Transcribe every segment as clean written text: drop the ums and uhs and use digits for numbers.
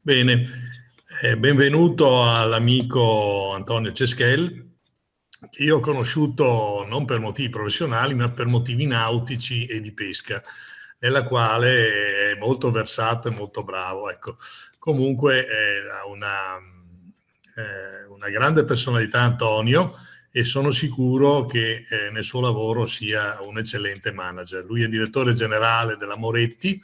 Bene, benvenuto all'amico Antonio Ceschel, che io ho conosciuto non per motivi professionali, ma per motivi nautici e di pesca, nella quale è molto versato e molto bravo. Ecco. Comunque ha una grande personalità Antonio e sono sicuro che nel suo lavoro sia un eccellente manager. Lui è direttore generale della Moretti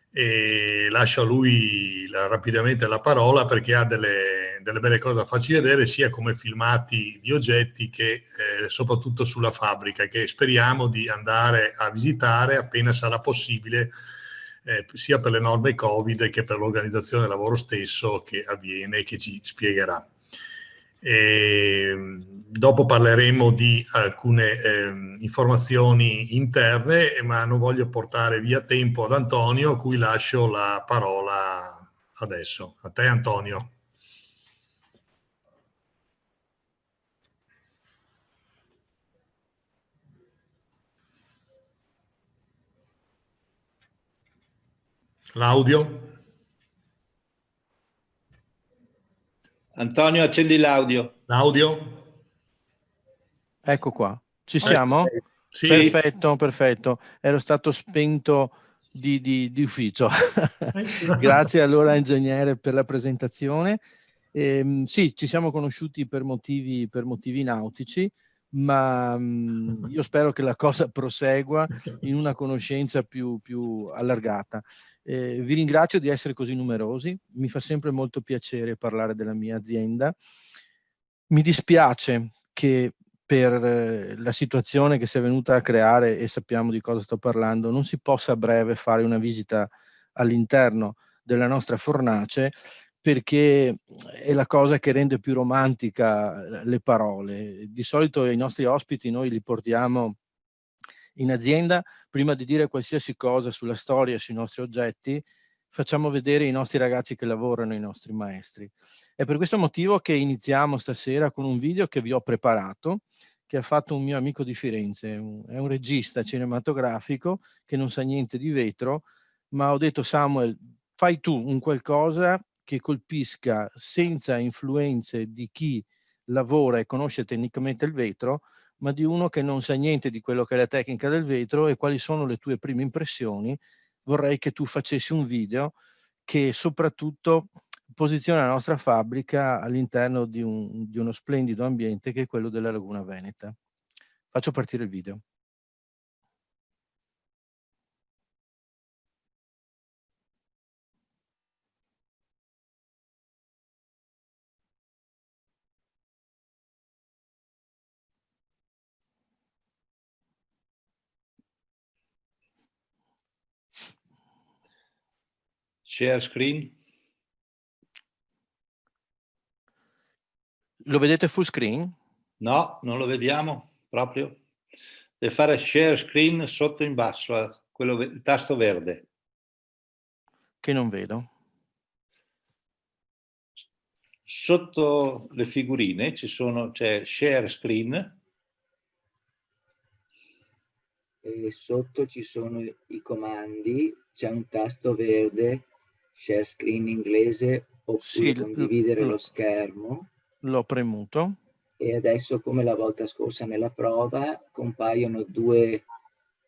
e lascio a lui rapidamente la parola perché ha delle belle cose da farci vedere sia come filmati di oggetti che soprattutto sulla fabbrica che speriamo di andare a visitare appena sarà possibile sia per le norme Covid che per l'organizzazione del lavoro stesso che avviene e che ci spiegherà. Dopo parleremo di alcune informazioni interne, ma non voglio portare via tempo ad Antonio, a cui lascio la parola adesso. A te, Antonio. L'audio? Antonio, accendi l'audio. L'audio? Ecco qua, ci siamo? Sì. Perfetto, perfetto. Ero stato spento di ufficio. Grazie allora ingegnere per la presentazione. Sì, ci siamo conosciuti per motivi nautici, ma io spero che la cosa prosegua in una conoscenza più allargata. Vi ringrazio di essere così numerosi, mi fa sempre molto piacere parlare della mia azienda. Mi dispiace che per la situazione che si è venuta a creare, e sappiamo di cosa sto parlando, non si possa a breve fare una visita all'interno della nostra fornace, perché è la cosa che rende più romantica le parole. Di solito i nostri ospiti noi li portiamo in azienda, prima di dire qualsiasi cosa sulla storia e sui nostri oggetti, facciamo vedere i nostri ragazzi che lavorano, i nostri maestri. È per questo motivo che iniziamo stasera con un video che vi ho preparato, che ha fatto un mio amico di Firenze, è un regista cinematografico che non sa niente di vetro, ma ho detto: Samuel, fai tu un qualcosa che colpisca senza influenze di chi lavora e conosce tecnicamente il vetro, ma di uno che non sa niente di quello che è la tecnica del vetro e quali sono le tue prime impressioni. Vorrei che tu facessi un video che soprattutto posiziona la nostra fabbrica all'interno di uno splendido ambiente che è quello della Laguna Veneta. Faccio partire il video. Share screen. Lo vedete full screen? No, non lo vediamo proprio. Deve fare share screen sotto in basso, il tasto verde. Che non vedo. Sotto le figurine c'è share screen. E sotto ci sono i comandi, c'è un tasto verde, share screen inglese, oppure Sì, condividere lo schermo. L'ho premuto. E adesso, come la volta scorsa nella prova, compaiono due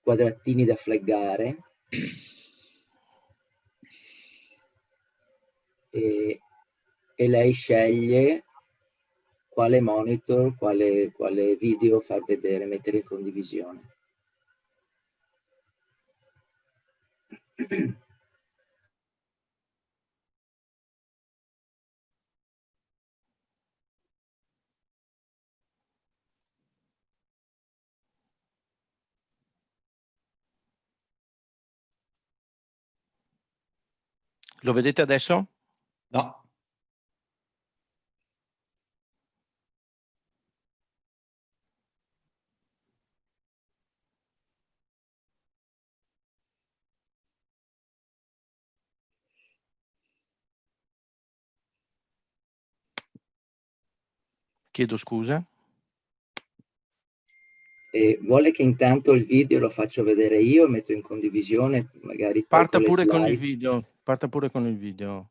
quadratini da flaggare e lei sceglie quale monitor, quale video far vedere, mettere in condivisione. Lo vedete adesso? No. Chiedo scusa. E vuole che intanto il video lo faccio vedere io, metto in condivisione, magari poi Parta con le pure con il slide. video. Parta pure con il video.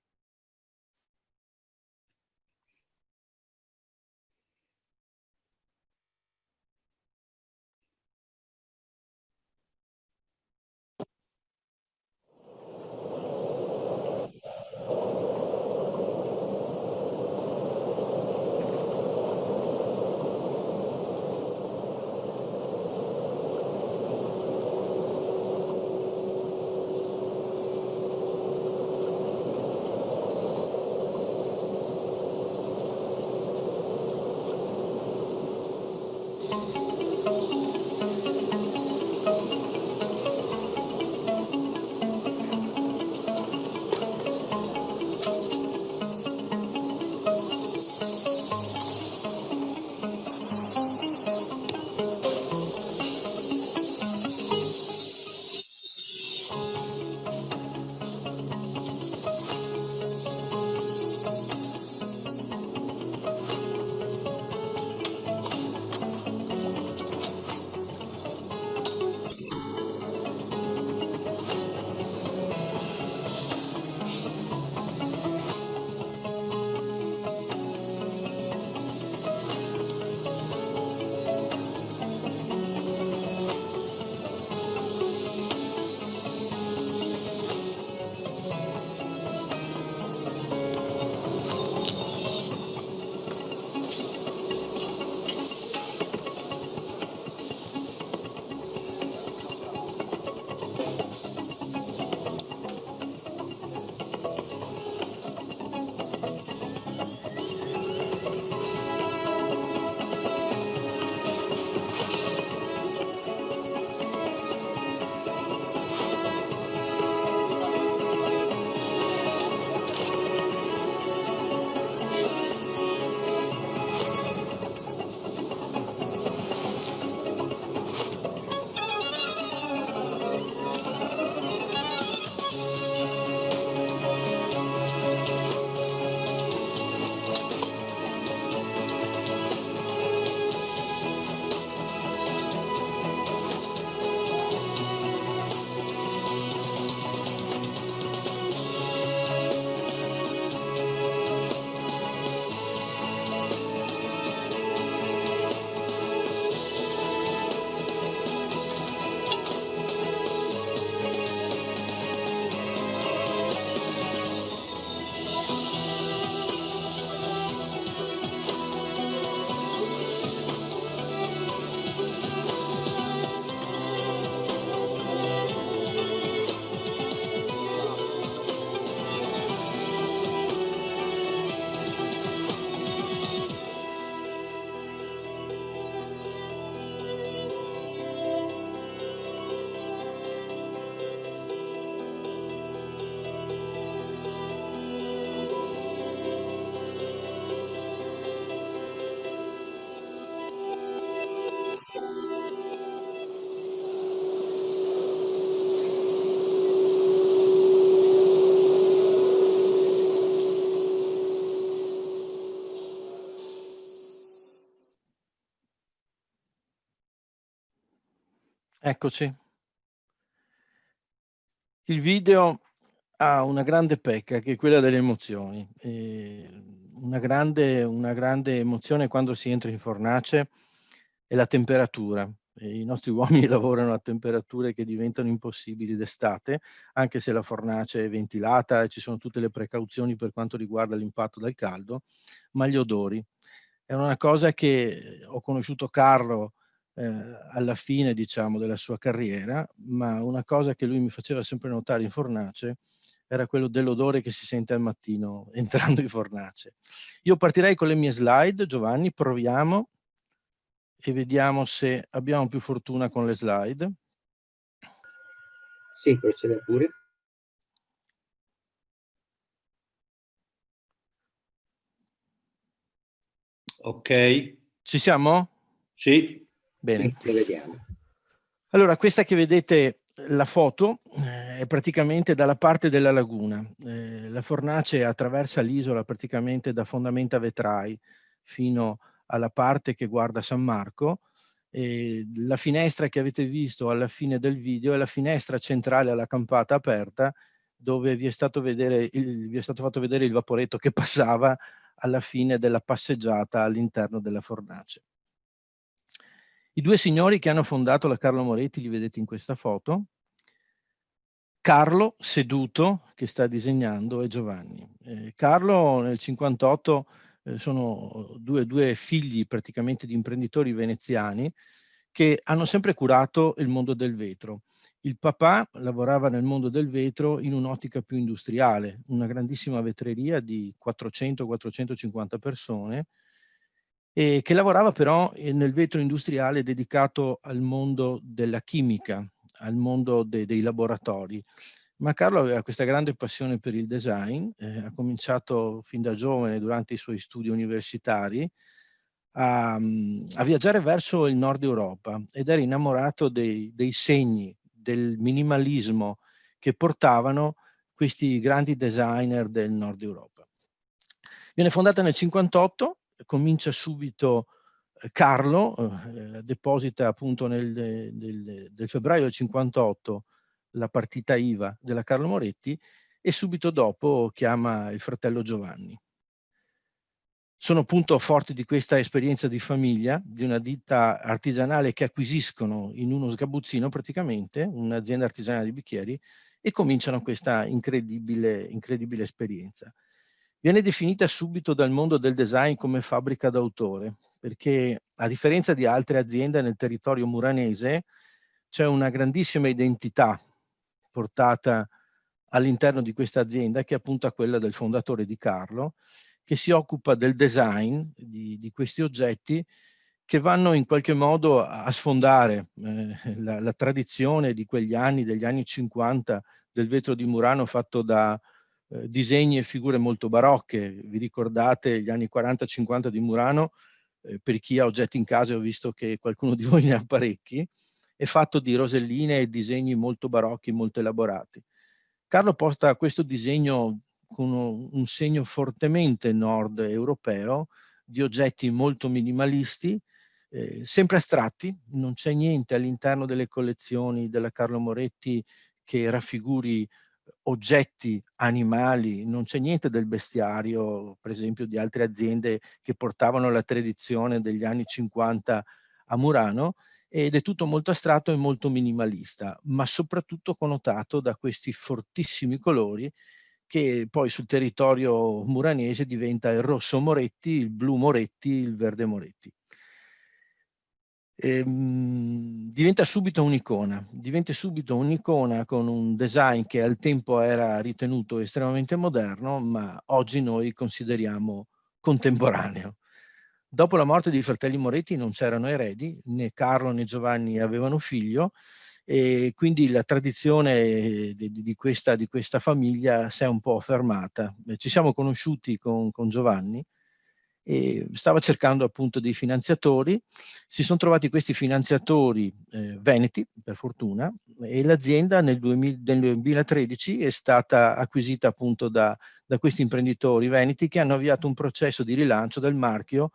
Eccoci. Il video ha una grande pecca, che è quella delle emozioni. Una grande emozione quando si entra in fornace è la temperatura. I nostri uomini lavorano a temperature che diventano impossibili d'estate, anche se la fornace è ventilata e ci sono tutte le precauzioni per quanto riguarda l'impatto del caldo, ma gli odori. È una cosa che ho conosciuto Carlo alla fine, diciamo, della sua carriera, ma una cosa che lui mi faceva sempre notare in fornace era quello dell'odore che si sente al mattino entrando in fornace. Io partirei con le mie slide, Giovanni, proviamo e vediamo se abbiamo più fortuna con le slide. Sì, procede pure. Ok. Ci siamo? Sì. Bene. Sì, lo vediamo. Allora, questa che vedete, la foto, è praticamente dalla parte della laguna. La fornace attraversa l'isola praticamente da Fondamenta Vetrai fino alla parte che guarda San Marco. La finestra che avete visto alla fine del video è la finestra centrale alla campata aperta, dove vi è stato fatto vedere il vaporetto che passava alla fine della passeggiata all'interno della fornace. I due signori che hanno fondato la Carlo Moretti li vedete in questa foto. Carlo seduto che sta disegnando e Giovanni. Carlo nel 58 sono due figli praticamente di imprenditori veneziani che hanno sempre curato il mondo del vetro. Il papà lavorava nel mondo del vetro in un'ottica più industriale, una grandissima vetreria di 400-450 persone, e che lavorava però nel vetro industriale dedicato al mondo della chimica, al mondo dei laboratori. Ma Carlo aveva questa grande passione per il design, ha cominciato fin da giovane, durante i suoi studi universitari, a viaggiare verso il nord Europa ed era innamorato dei segni del minimalismo che portavano questi grandi designer del nord Europa. Viene fondata nel 58, comincia subito Carlo, deposita appunto del febbraio del 58 la partita IVA della Carlo Moretti e subito dopo chiama il fratello Giovanni. Sono appunto forti di questa esperienza di famiglia, di una ditta artigianale che acquisiscono in uno sgabuzzino praticamente, un'azienda artigianale di bicchieri, e cominciano questa incredibile esperienza. Viene definita subito dal mondo del design come fabbrica d'autore, perché a differenza di altre aziende nel territorio muranese c'è una grandissima identità portata all'interno di questa azienda, che è appunto quella del fondatore di Carlo, che si occupa del design di questi oggetti che vanno in qualche modo a sfondare la tradizione di quegli anni, degli anni 50, del vetro di Murano fatto da disegni e figure molto barocche. Vi ricordate gli anni 40-50 di Murano? Per chi ha oggetti in casa, ho visto che qualcuno di voi ne ha parecchi, è fatto di roselline e disegni molto barocchi, molto elaborati. Carlo porta questo disegno con un segno fortemente nord europeo, di oggetti molto minimalisti, sempre astratti. Non c'è niente all'interno delle collezioni della Carlo Moretti che raffiguri oggetti animali, non c'è niente del bestiario, per esempio, di altre aziende che portavano la tradizione degli anni 50 a Murano, ed è tutto molto astratto e molto minimalista, ma soprattutto connotato da questi fortissimi colori che poi sul territorio muranese diventa il rosso Moretti, il blu Moretti, il verde Moretti. Diventa subito un'icona con un design che al tempo era ritenuto estremamente moderno, ma oggi noi consideriamo contemporaneo. Dopo la morte dei fratelli Moretti non c'erano eredi, né Carlo né Giovanni avevano figlio, e quindi la tradizione di questa famiglia si è un po' fermata. Ci siamo conosciuti con Giovanni e stava cercando appunto dei finanziatori. Si sono trovati questi finanziatori veneti, per fortuna, e l'azienda nel 2013 è stata acquisita appunto da questi imprenditori veneti, che hanno avviato un processo di rilancio del marchio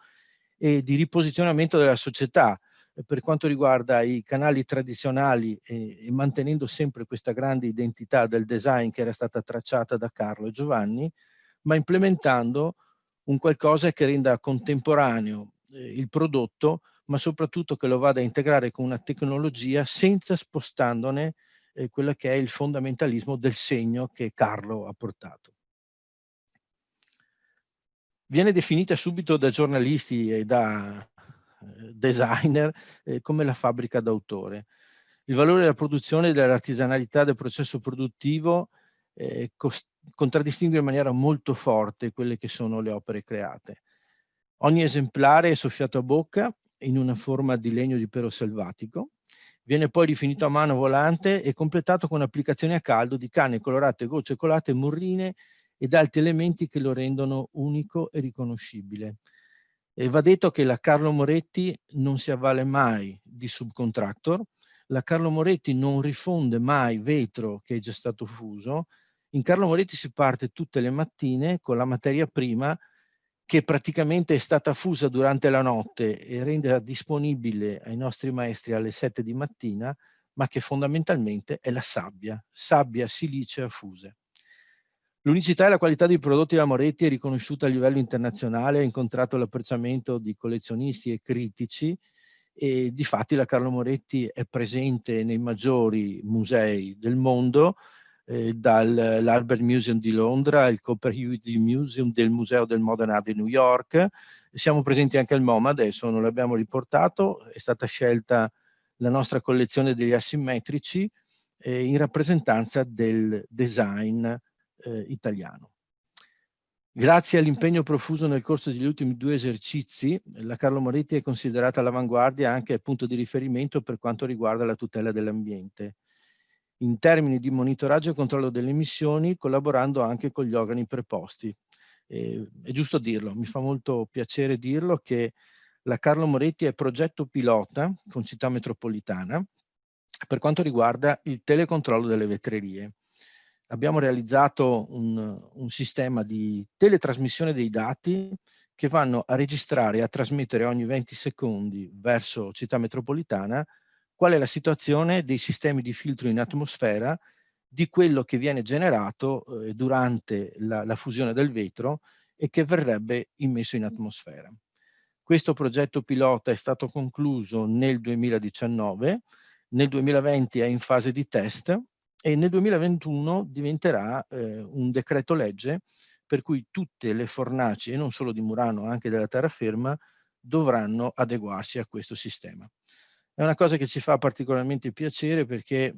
e di riposizionamento della società, per quanto riguarda i canali tradizionali e mantenendo sempre questa grande identità del design che era stata tracciata da Carlo e Giovanni, ma implementando un qualcosa che renda contemporaneo il prodotto, ma soprattutto che lo vada a integrare con una tecnologia senza spostandone quello che è il fondamentalismo del segno che Carlo ha portato. Viene definita subito da giornalisti e da designer come la fabbrica d'autore. Il valore della produzione e dell'artigianalità del processo produttivo contraddistingue in maniera molto forte quelle che sono le opere create. Ogni esemplare è soffiato a bocca in una forma di legno di pero selvatico, viene poi rifinito a mano volante e completato con applicazioni a caldo di canne colorate, gocce colate, morrine ed altri elementi che lo rendono unico e riconoscibile. E va detto che la Carlo Moretti non si avvale mai di subcontractor, la Carlo Moretti non rifonde mai vetro che è già stato fuso. In Carlo Moretti si parte tutte le mattine con la materia prima che praticamente è stata fusa durante la notte e rende disponibile ai nostri maestri alle 7 di mattina, ma che fondamentalmente è la sabbia silicea fuse. L'unicità e la qualità dei prodotti della Moretti è riconosciuta a livello internazionale, ha incontrato l'apprezzamento di collezionisti e critici e difatti la Carlo Moretti è presente nei maggiori musei del mondo, dall'Albert Museum di Londra, il Copperhead Museum del Museo del Modern Art di New York. Siamo presenti anche al MoMA, adesso non l'abbiamo riportato, è stata scelta la nostra collezione degli asimmetrici in rappresentanza del design italiano. Grazie all'impegno profuso nel corso degli ultimi 2 esercizi, la Carlo Moretti è considerata all'avanguardia anche punto di riferimento per quanto riguarda la tutela dell'ambiente, in termini di monitoraggio e controllo delle emissioni, collaborando anche con gli organi preposti. È giusto dirlo, mi fa molto piacere dirlo che la Carlo Moretti è progetto pilota con Città Metropolitana per quanto riguarda il telecontrollo delle vetrerie. Abbiamo realizzato un sistema di teletrasmissione dei dati che vanno a registrare e a trasmettere ogni 20 secondi verso Città Metropolitana qual è la situazione dei sistemi di filtro in atmosfera di quello che viene generato durante la fusione del vetro e che verrebbe immesso in atmosfera. Questo progetto pilota è stato concluso nel 2019, nel 2020 è in fase di test e nel 2021 diventerà un decreto legge per cui tutte le fornaci, e non solo di Murano, anche della terraferma, dovranno adeguarsi a questo sistema. È una cosa che ci fa particolarmente piacere perché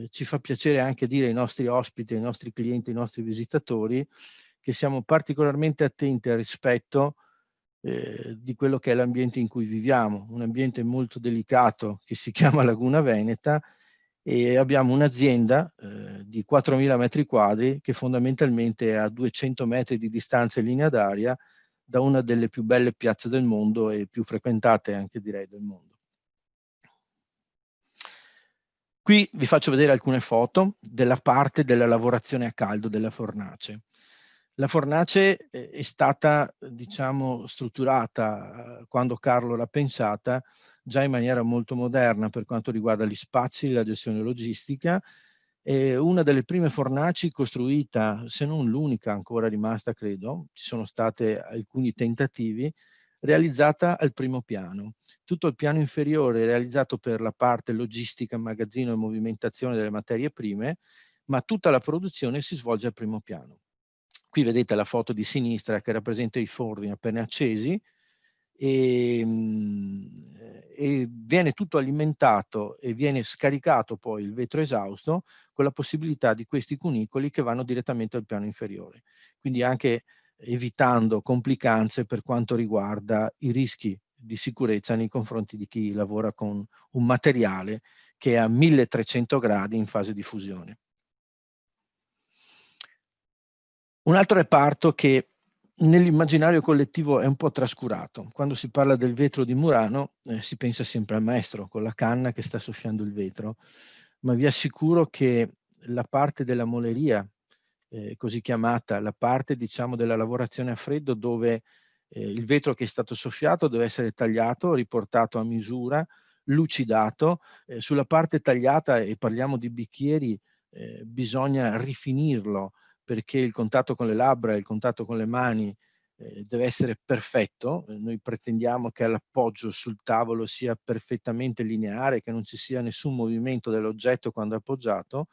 ci fa piacere anche dire ai nostri ospiti, ai nostri clienti, ai nostri visitatori che siamo particolarmente attenti al rispetto di quello che è l'ambiente in cui viviamo, un ambiente molto delicato che si chiama Laguna Veneta e abbiamo un'azienda di 4.000 metri quadri che fondamentalmente è a 200 metri di distanza in linea d'aria da una delle più belle piazze del mondo e più frequentate anche direi del mondo. Qui vi faccio vedere alcune foto della parte della lavorazione a caldo della fornace. La fornace è stata, diciamo, strutturata quando Carlo l'ha pensata già in maniera molto moderna per quanto riguarda gli spazi e la gestione logistica. È una delle prime fornaci costruita, se non l'unica ancora rimasta, credo, ci sono stati alcuni tentativi, realizzata al primo piano. Tutto il piano inferiore è realizzato per la parte logistica, magazzino e movimentazione delle materie prime, ma tutta la produzione si svolge al primo piano. Qui vedete la foto di sinistra che rappresenta i forni appena accesi e viene tutto alimentato e viene scaricato poi il vetro esausto con la possibilità di questi cunicoli che vanno direttamente al piano inferiore. Quindi anche evitando complicanze per quanto riguarda i rischi di sicurezza nei confronti di chi lavora con un materiale che è a 1300 gradi in fase di fusione. Un altro reparto che nell'immaginario collettivo è un po' trascurato. Quando si parla del vetro di Murano si pensa sempre al maestro con la canna che sta soffiando il vetro, ma vi assicuro che la parte della moleria, così chiamata, la parte diciamo della lavorazione a freddo dove Il vetro che è stato soffiato deve essere tagliato, riportato a misura, lucidato. Sulla parte tagliata, e parliamo di bicchieri, bisogna rifinirlo, perché il contatto con le labbra e il contatto con le mani deve essere perfetto. Noi pretendiamo che l'appoggio sul tavolo sia perfettamente lineare, che non ci sia nessun movimento dell'oggetto quando è appoggiato.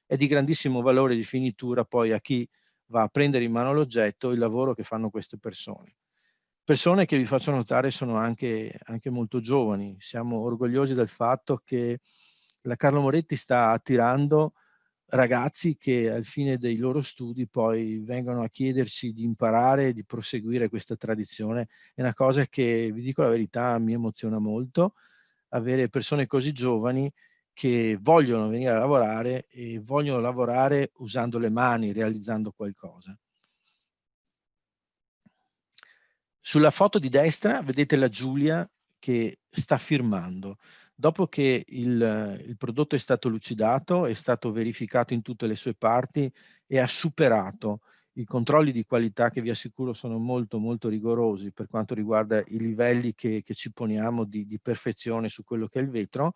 È di grandissimo valore di finitura poi a chi va a prendere in mano l'oggetto il lavoro che fanno queste persone. Persone che, vi faccio notare, sono anche molto giovani. Siamo orgogliosi del fatto che la Carlo Moretti sta attirando ragazzi che al fine dei loro studi poi vengono a chiederci di imparare e di proseguire questa tradizione. È una cosa che, vi dico la verità, mi emoziona molto, avere persone così giovani che vogliono venire a lavorare e vogliono lavorare usando le mani, realizzando qualcosa. Sulla foto di destra vedete la Giulia che sta firmando. Dopo che il prodotto è stato lucidato, è stato verificato in tutte le sue parti e ha superato i controlli di qualità, che vi assicuro sono molto molto rigorosi per quanto riguarda i livelli che ci poniamo di perfezione su quello che è il vetro,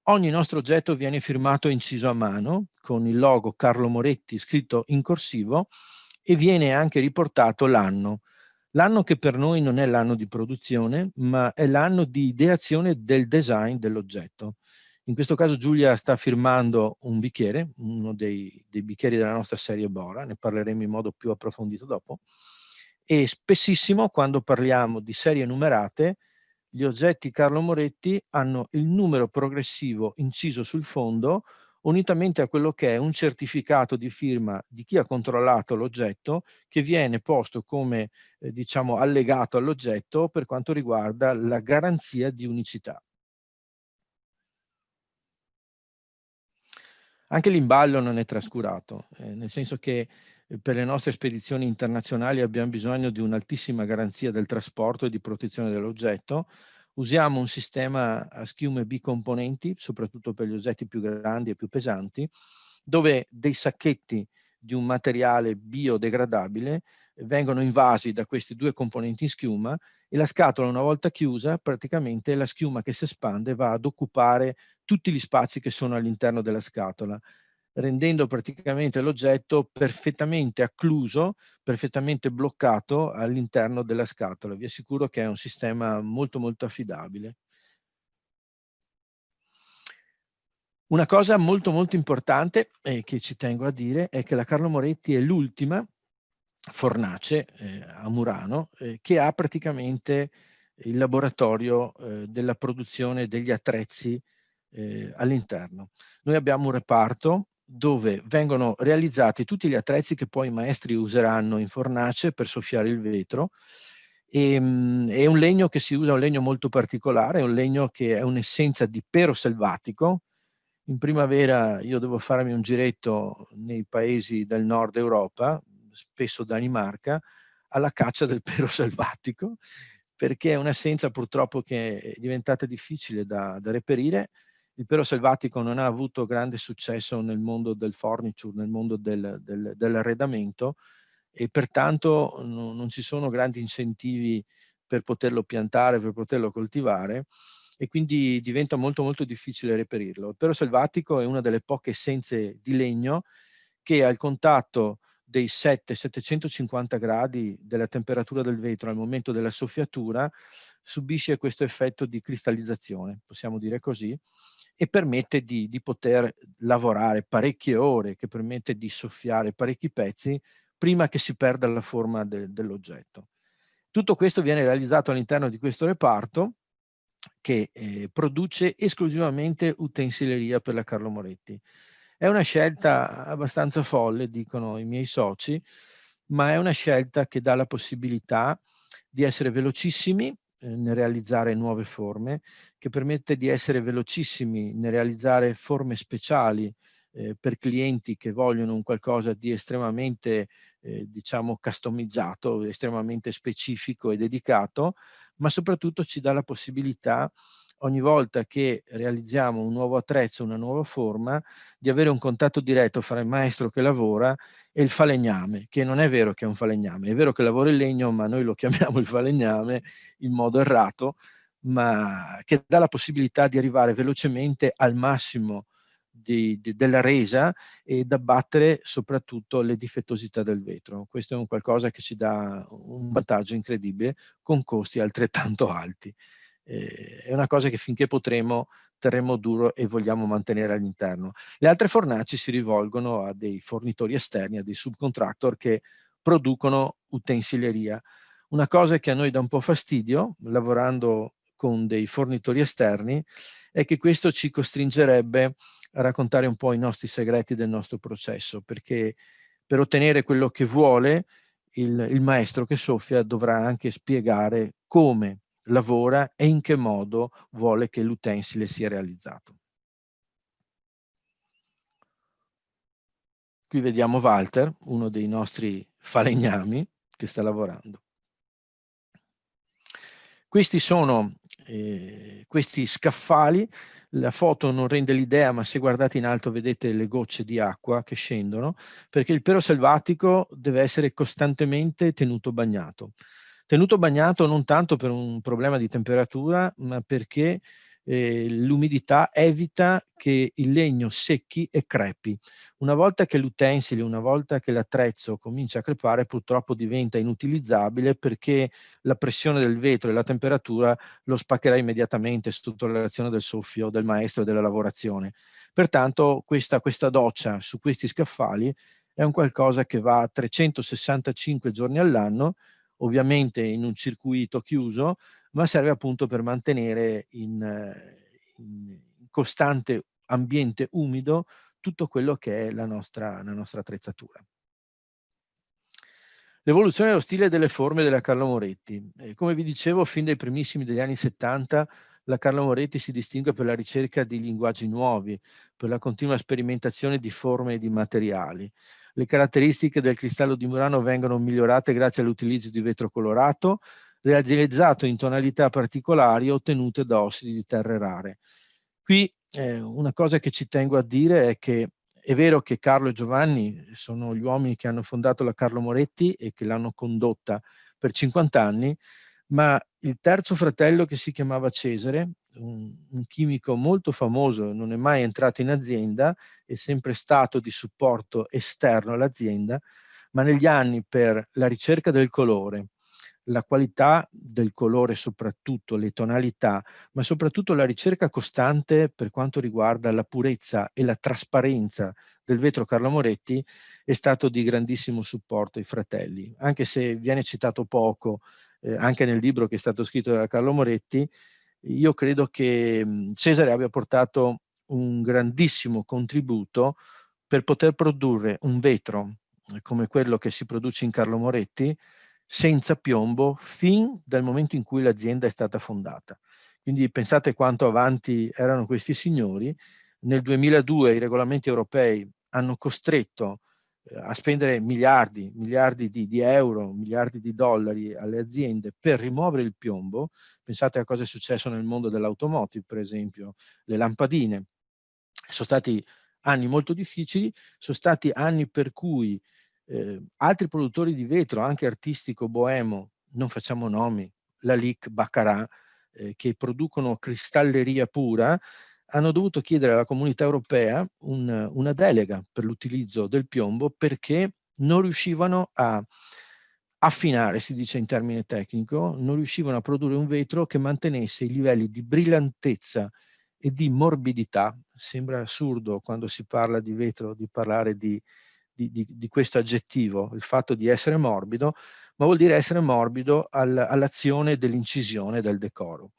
ogni nostro oggetto viene firmato e inciso a mano con il logo Carlo Moretti scritto in corsivo, e viene anche riportato l'anno. L'anno che per noi non è l'anno di produzione, ma è l'anno di ideazione del design dell'oggetto. In questo caso Giulia sta firmando un bicchiere, uno dei bicchieri della nostra serie Bora, ne parleremo in modo più approfondito dopo, e spessissimo quando parliamo di serie numerate, gli oggetti Carlo Moretti hanno il numero progressivo inciso sul fondo, unitamente a quello che è un certificato di firma di chi ha controllato l'oggetto, che viene posto come diciamo allegato all'oggetto per quanto riguarda la garanzia di unicità. Anche l'imballo non è trascurato, nel senso che per le nostre spedizioni internazionali abbiamo bisogno di un'altissima garanzia del trasporto e di protezione dell'oggetto. Usiamo un sistema a schiume bicomponenti, soprattutto per gli oggetti più grandi e più pesanti, dove dei sacchetti di un materiale biodegradabile vengono invasi da questi due componenti in schiuma, e la scatola, una volta chiusa, praticamente la schiuma che si espande va ad occupare tutti gli spazi che sono all'interno della scatola, rendendo praticamente l'oggetto perfettamente accluso, perfettamente bloccato all'interno della scatola. Vi assicuro che è un sistema molto molto affidabile. Una cosa molto molto importante che ci tengo a dire è che la Carlo Moretti è l'ultima fornace a Murano che ha praticamente il laboratorio della produzione degli attrezzi all'interno. Noi abbiamo un reparto dove vengono realizzati tutti gli attrezzi che poi i maestri useranno in fornace per soffiare il vetro. È un legno che si usa, un legno molto particolare, è un legno che è un'essenza di pero selvatico. In primavera io devo farmi un giretto nei paesi del nord Europa, spesso Danimarca, alla caccia del pero selvatico, perché è un'essenza purtroppo che è diventata difficile da reperire. Il pero selvatico non ha avuto grande successo nel mondo del furniture, nel mondo dell'arredamento, e pertanto non ci sono grandi incentivi per poterlo piantare, per poterlo coltivare, e quindi diventa molto molto difficile reperirlo. Il pero selvatico è una delle poche essenze di legno che al contatto dei 750 gradi della temperatura del vetro al momento della soffiatura subisce questo effetto di cristallizzazione, possiamo dire così, e permette di poter lavorare parecchie ore, che permette di soffiare parecchi pezzi prima che si perda la forma dell'oggetto. Tutto questo viene realizzato all'interno di questo reparto che produce esclusivamente utensileria per la Carlo Moretti. È una scelta abbastanza folle, dicono i miei soci, ma è una scelta che dà la possibilità di essere velocissimi nel realizzare nuove forme, che permette di essere velocissimi nel realizzare forme speciali per clienti che vogliono un qualcosa di estremamente diciamo customizzato, estremamente specifico e dedicato, ma soprattutto ci dà la possibilità ogni volta che realizziamo un nuovo attrezzo, una nuova forma, di avere un contatto diretto fra il maestro che lavora e il falegname, che non è vero che è un falegname, è vero che lavora il legno, ma noi lo chiamiamo il falegname in modo errato, ma che dà la possibilità di arrivare velocemente al massimo della resa ed abbattere soprattutto le difettosità del vetro. Questo è un qualcosa che ci dà un vantaggio incredibile con costi altrettanto alti. È una cosa che finché potremo terremo duro e vogliamo mantenere all'interno. Le altre fornaci si rivolgono a dei fornitori esterni, a dei subcontractor che producono utensileria. Una cosa che a noi dà un po' fastidio, lavorando con dei fornitori esterni, è che questo ci costringerebbe a raccontare un po' i nostri segreti del nostro processo, perché per ottenere quello che vuole il maestro che soffia dovrà anche spiegare come lavora e in che modo vuole che l'utensile sia realizzato. Qui vediamo Walter, uno dei nostri falegnami che sta lavorando. Questi sono questi scaffali. La foto non rende l'idea, ma se guardate in alto vedete le gocce di acqua che scendono, perché il pero selvatico deve essere costantemente tenuto bagnato. Tenuto bagnato non tanto per un problema di temperatura, ma perché l'umidità evita che il legno secchi e crepi. Una volta che l'utensile, una volta che l'attrezzo comincia a crepare, purtroppo diventa inutilizzabile, perché la pressione del vetro e la temperatura lo spaccherà immediatamente sotto l'azione del soffio del maestro e della lavorazione. Pertanto questa doccia su questi scaffali è un qualcosa che va 365 giorni all'anno, ovviamente in un circuito chiuso, ma serve appunto per mantenere in costante ambiente umido tutto quello che è la nostra attrezzatura. L'evoluzione dello stile e delle forme della Carlo Moretti. Come vi dicevo, fin dai primissimi degli anni 70 la Carlo Moretti si distingue per la ricerca di linguaggi nuovi, per la continua sperimentazione di forme e di materiali. Le caratteristiche del cristallo di Murano vengono migliorate grazie all'utilizzo di vetro colorato, realizzato in tonalità particolari ottenute da ossidi di terre rare. Qui una cosa che ci tengo a dire è che è vero che Carlo e Giovanni sono gli uomini che hanno fondato la Carlo Moretti e che l'hanno condotta per 50 anni, ma il terzo fratello, che si chiamava Cesare, un chimico molto famoso, non è mai entrato in azienda, è sempre stato di supporto esterno all'azienda, ma negli anni, per la ricerca del colore, la qualità del colore, soprattutto le tonalità, ma soprattutto la ricerca costante per quanto riguarda la purezza e la trasparenza del vetro Carlo Moretti, è stato di grandissimo supporto ai fratelli. Anche se viene citato poco, anche nel libro che è stato scritto da Carlo Moretti, io credo che Cesare abbia portato un grandissimo contributo per poter produrre un vetro come quello che si produce in Carlo Moretti senza piombo fin dal momento in cui l'azienda è stata fondata. Quindi pensate quanto avanti erano questi signori. Nel 2002 i regolamenti europei hanno costretto a spendere miliardi di euro, miliardi di dollari alle aziende per rimuovere il piombo. Pensate a cosa è successo nel mondo dell'automotive, per esempio, le lampadine. Sono stati anni molto difficili, sono stati anni per cui altri produttori di vetro, anche artistico boemo, non facciamo nomi, Lalique, Baccarat, che producono cristalleria pura, hanno dovuto chiedere alla comunità europea una delega per l'utilizzo del piombo, perché non riuscivano a affinare, si dice in termine tecnico, non riuscivano a produrre un vetro che mantenesse i livelli di brillantezza e di morbidità. Sembra assurdo quando si parla di vetro di parlare di questo aggettivo, il fatto di essere morbido, ma vuol dire essere morbido all'azione dell'incisione del decoro.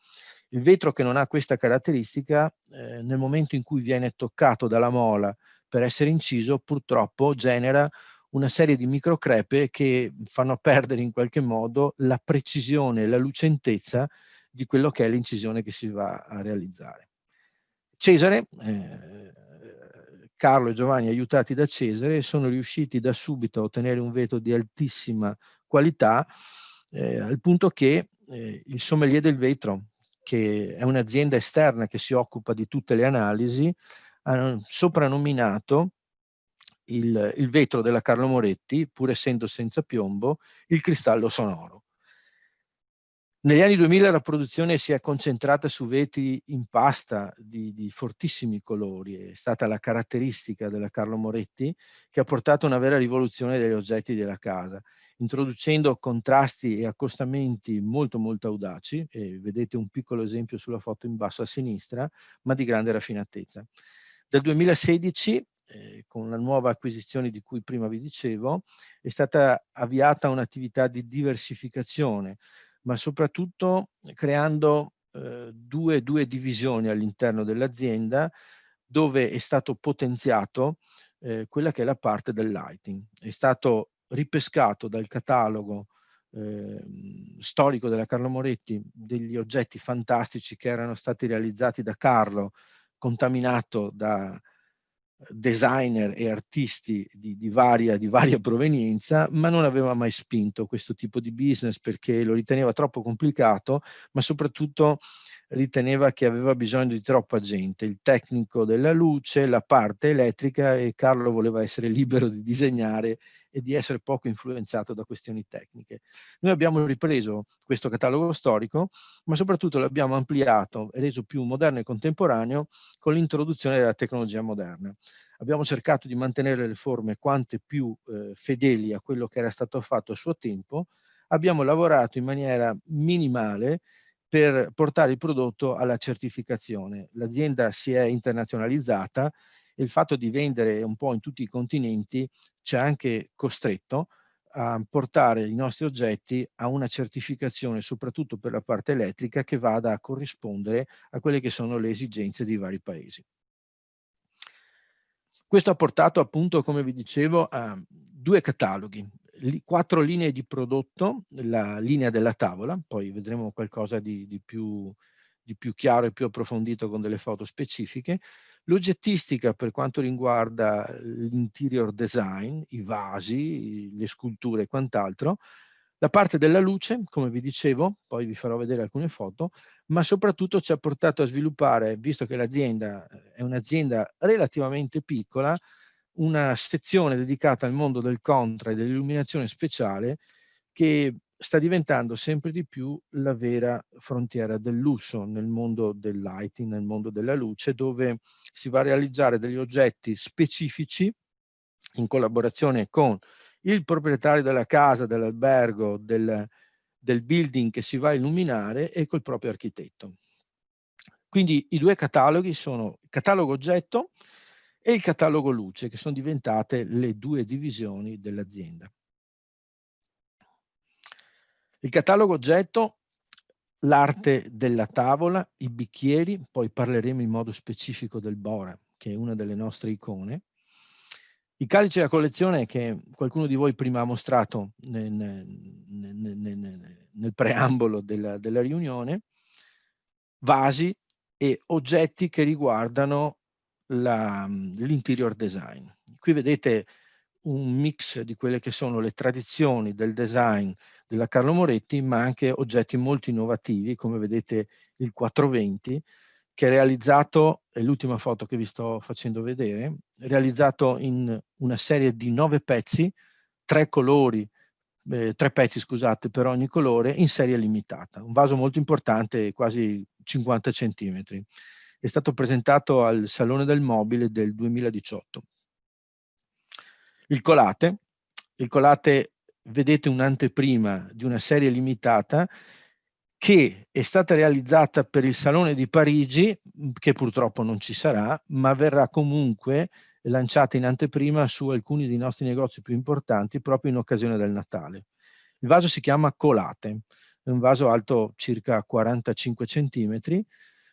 Il vetro che non ha questa caratteristica, nel momento in cui viene toccato dalla mola per essere inciso, purtroppo genera una serie di microcrepe che fanno perdere in qualche modo la precisione e la lucentezza di quello che è l'incisione che si va a realizzare. Cesare, Carlo e Giovanni, aiutati da Cesare, sono riusciti da subito a ottenere un vetro di altissima qualità, al punto che il sommelier del vetro, che è un'azienda esterna che si occupa di tutte le analisi, hanno soprannominato il vetro della Carlo Moretti, pur essendo senza piombo, il cristallo sonoro. Negli anni 2000 la produzione si è concentrata su vetri in pasta di fortissimi colori, è stata la caratteristica della Carlo Moretti che ha portato una vera rivoluzione degli oggetti della casa, introducendo contrasti e accostamenti molto molto audaci, e vedete un piccolo esempio sulla foto in basso a sinistra, ma di grande raffinatezza. Dal 2016, con la nuova acquisizione di cui prima vi dicevo, è stata avviata un'attività di diversificazione, ma soprattutto creando due divisioni all'interno dell'azienda, dove è stato potenziato quella che è la parte del lighting. È stato ripescato dal catalogo storico della Carlo Moretti degli oggetti fantastici che erano stati realizzati da Carlo, contaminato da designer e artisti di varia provenienza, ma non aveva mai spinto questo tipo di business perché lo riteneva troppo complicato, ma soprattutto riteneva che aveva bisogno di troppa gente, il tecnico della luce, la parte elettrica, e Carlo voleva essere libero di disegnare e di essere poco influenzato da questioni tecniche. Noi abbiamo ripreso questo catalogo storico, ma soprattutto l'abbiamo ampliato e reso più moderno e contemporaneo con l'introduzione della tecnologia moderna. Abbiamo cercato di mantenere le forme quante più fedeli a quello che era stato fatto a suo tempo. Abbiamo lavorato in maniera minimale per portare il prodotto alla certificazione. L'azienda si è internazionalizzata e il fatto di vendere un po' in tutti i continenti ci ha anche costretto a portare i nostri oggetti a una certificazione, soprattutto per la parte elettrica, che vada a corrispondere a quelle che sono le esigenze dei vari paesi. Questo ha portato appunto, come vi dicevo, a 2 cataloghi, 4 linee di prodotto, la linea della tavola, poi vedremo qualcosa di più chiaro e più approfondito con delle foto specifiche, l'oggettistica per quanto riguarda l'interior design, i vasi, le sculture e quant'altro, la parte della luce, come vi dicevo, poi vi farò vedere alcune foto, ma soprattutto ci ha portato a sviluppare, visto che l'azienda è un'azienda relativamente piccola, una sezione dedicata al mondo del contra e dell'illuminazione speciale che sta diventando sempre di più la vera frontiera del lusso nel mondo del lighting, nel mondo della luce, dove si va a realizzare degli oggetti specifici in collaborazione con il proprietario della casa, dell'albergo, del building che si va a illuminare e col proprio architetto. Quindi i 2 cataloghi sono il catalogo oggetto e il catalogo luce, che sono diventate le 2 divisioni dell'azienda. Il catalogo oggetto, l'arte della tavola, i bicchieri, poi parleremo in modo specifico del Bora, che è una delle nostre icone. I calici della collezione che qualcuno di voi prima ha mostrato nel preambolo della riunione, vasi e oggetti che riguardano l'interior design. Qui vedete un mix di quelle che sono le tradizioni del design della Carlo Moretti, ma anche oggetti molto innovativi, come vedete il 420, che è realizzato, è l'ultima foto che vi sto facendo vedere, realizzato in una serie di 9 pezzi, 3 colori, 3 pezzi scusate, per ogni colore, in serie limitata. Un vaso molto importante, quasi 50 centimetri. È stato presentato al Salone del Mobile del 2018. Il colate vedete un'anteprima di una serie limitata che è stata realizzata per il Salone di Parigi, che purtroppo non ci sarà, ma verrà comunque lanciata in anteprima su alcuni dei nostri negozi più importanti proprio in occasione del Natale. Il vaso si chiama Colate, è un vaso alto circa 45 centimetri,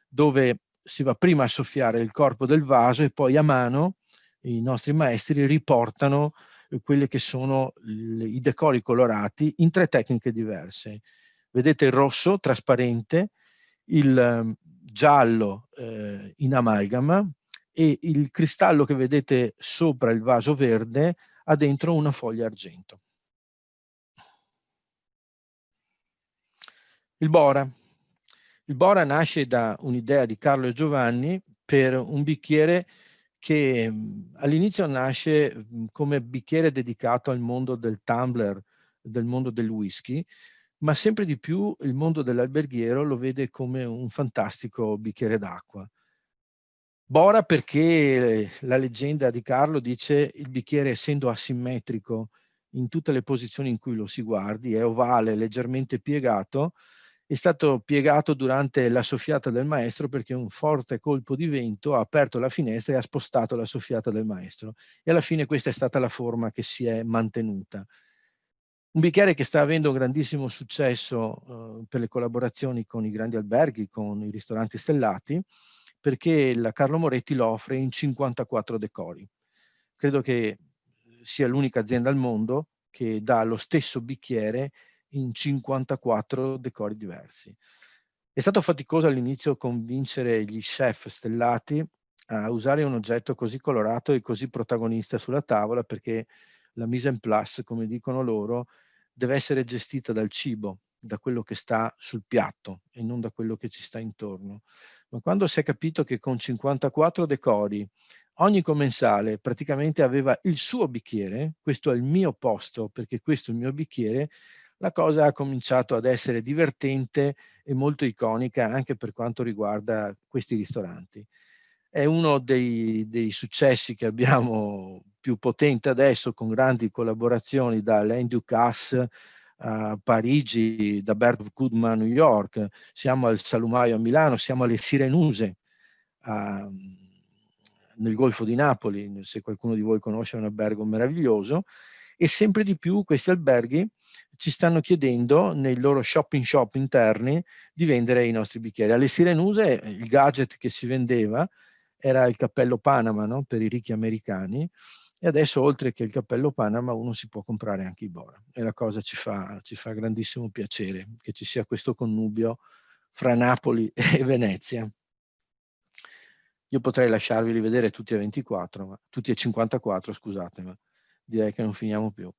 dove si va prima a soffiare il corpo del vaso e poi a mano i nostri maestri riportano quelli che sono i decori colorati in 3 tecniche diverse. Vedete il rosso trasparente, il giallo in amalgama e il cristallo che vedete sopra il vaso verde ha dentro una foglia argento. Il Bora. Il Bora nasce da un'idea di Carlo e Giovanni per un bicchiere che all'inizio nasce come bicchiere dedicato al mondo del tumbler, del mondo del whisky, ma sempre di più il mondo dell'alberghiero lo vede come un fantastico bicchiere d'acqua. Bora perché la leggenda di Carlo dice il bicchiere, essendo asimmetrico in tutte le posizioni in cui lo si guardi, è ovale, leggermente piegato, è stato piegato durante la soffiata del maestro perché un forte colpo di vento ha aperto la finestra e ha spostato la soffiata del maestro. E alla fine questa è stata la forma che si è mantenuta. Un bicchiere che sta avendo un grandissimo successo per le collaborazioni con i grandi alberghi, con i ristoranti stellati, perché la Carlo Moretti lo offre in 54 decori. Credo che sia l'unica azienda al mondo che dà lo stesso bicchiere in 54 decori diversi. È stato faticoso all'inizio convincere gli chef stellati a usare un oggetto così colorato e così protagonista sulla tavola, perché la mise en place, come dicono loro, deve essere gestita dal cibo, da quello che sta sul piatto e non da quello che ci sta intorno. Ma quando si è capito che con 54 decori ogni commensale praticamente aveva il suo bicchiere, questo è il mio posto perché questo è il mio bicchiere, la cosa ha cominciato ad essere divertente e molto iconica anche per quanto riguarda questi ristoranti. È uno dei successi che abbiamo più potente adesso, con grandi collaborazioni da Alain Ducasse a Parigi, da Bert Goodman a New York, siamo al Salumaio a Milano, siamo alle Sirenuse nel Golfo di Napoli, se qualcuno di voi conosce, è un albergo meraviglioso, e sempre di più questi alberghi ci stanno chiedendo nei loro shop interni di vendere i nostri bicchieri. Alle Sirenuse il gadget che si vendeva era il cappello Panama, no? Per i ricchi americani, e adesso oltre che il cappello Panama uno si può comprare anche i Bora, e la cosa ci fa grandissimo piacere che ci sia questo connubio fra Napoli e Venezia. Io potrei lasciarveli vedere tutti e 24, tutti e 54, scusate, ma direi che non finiamo più.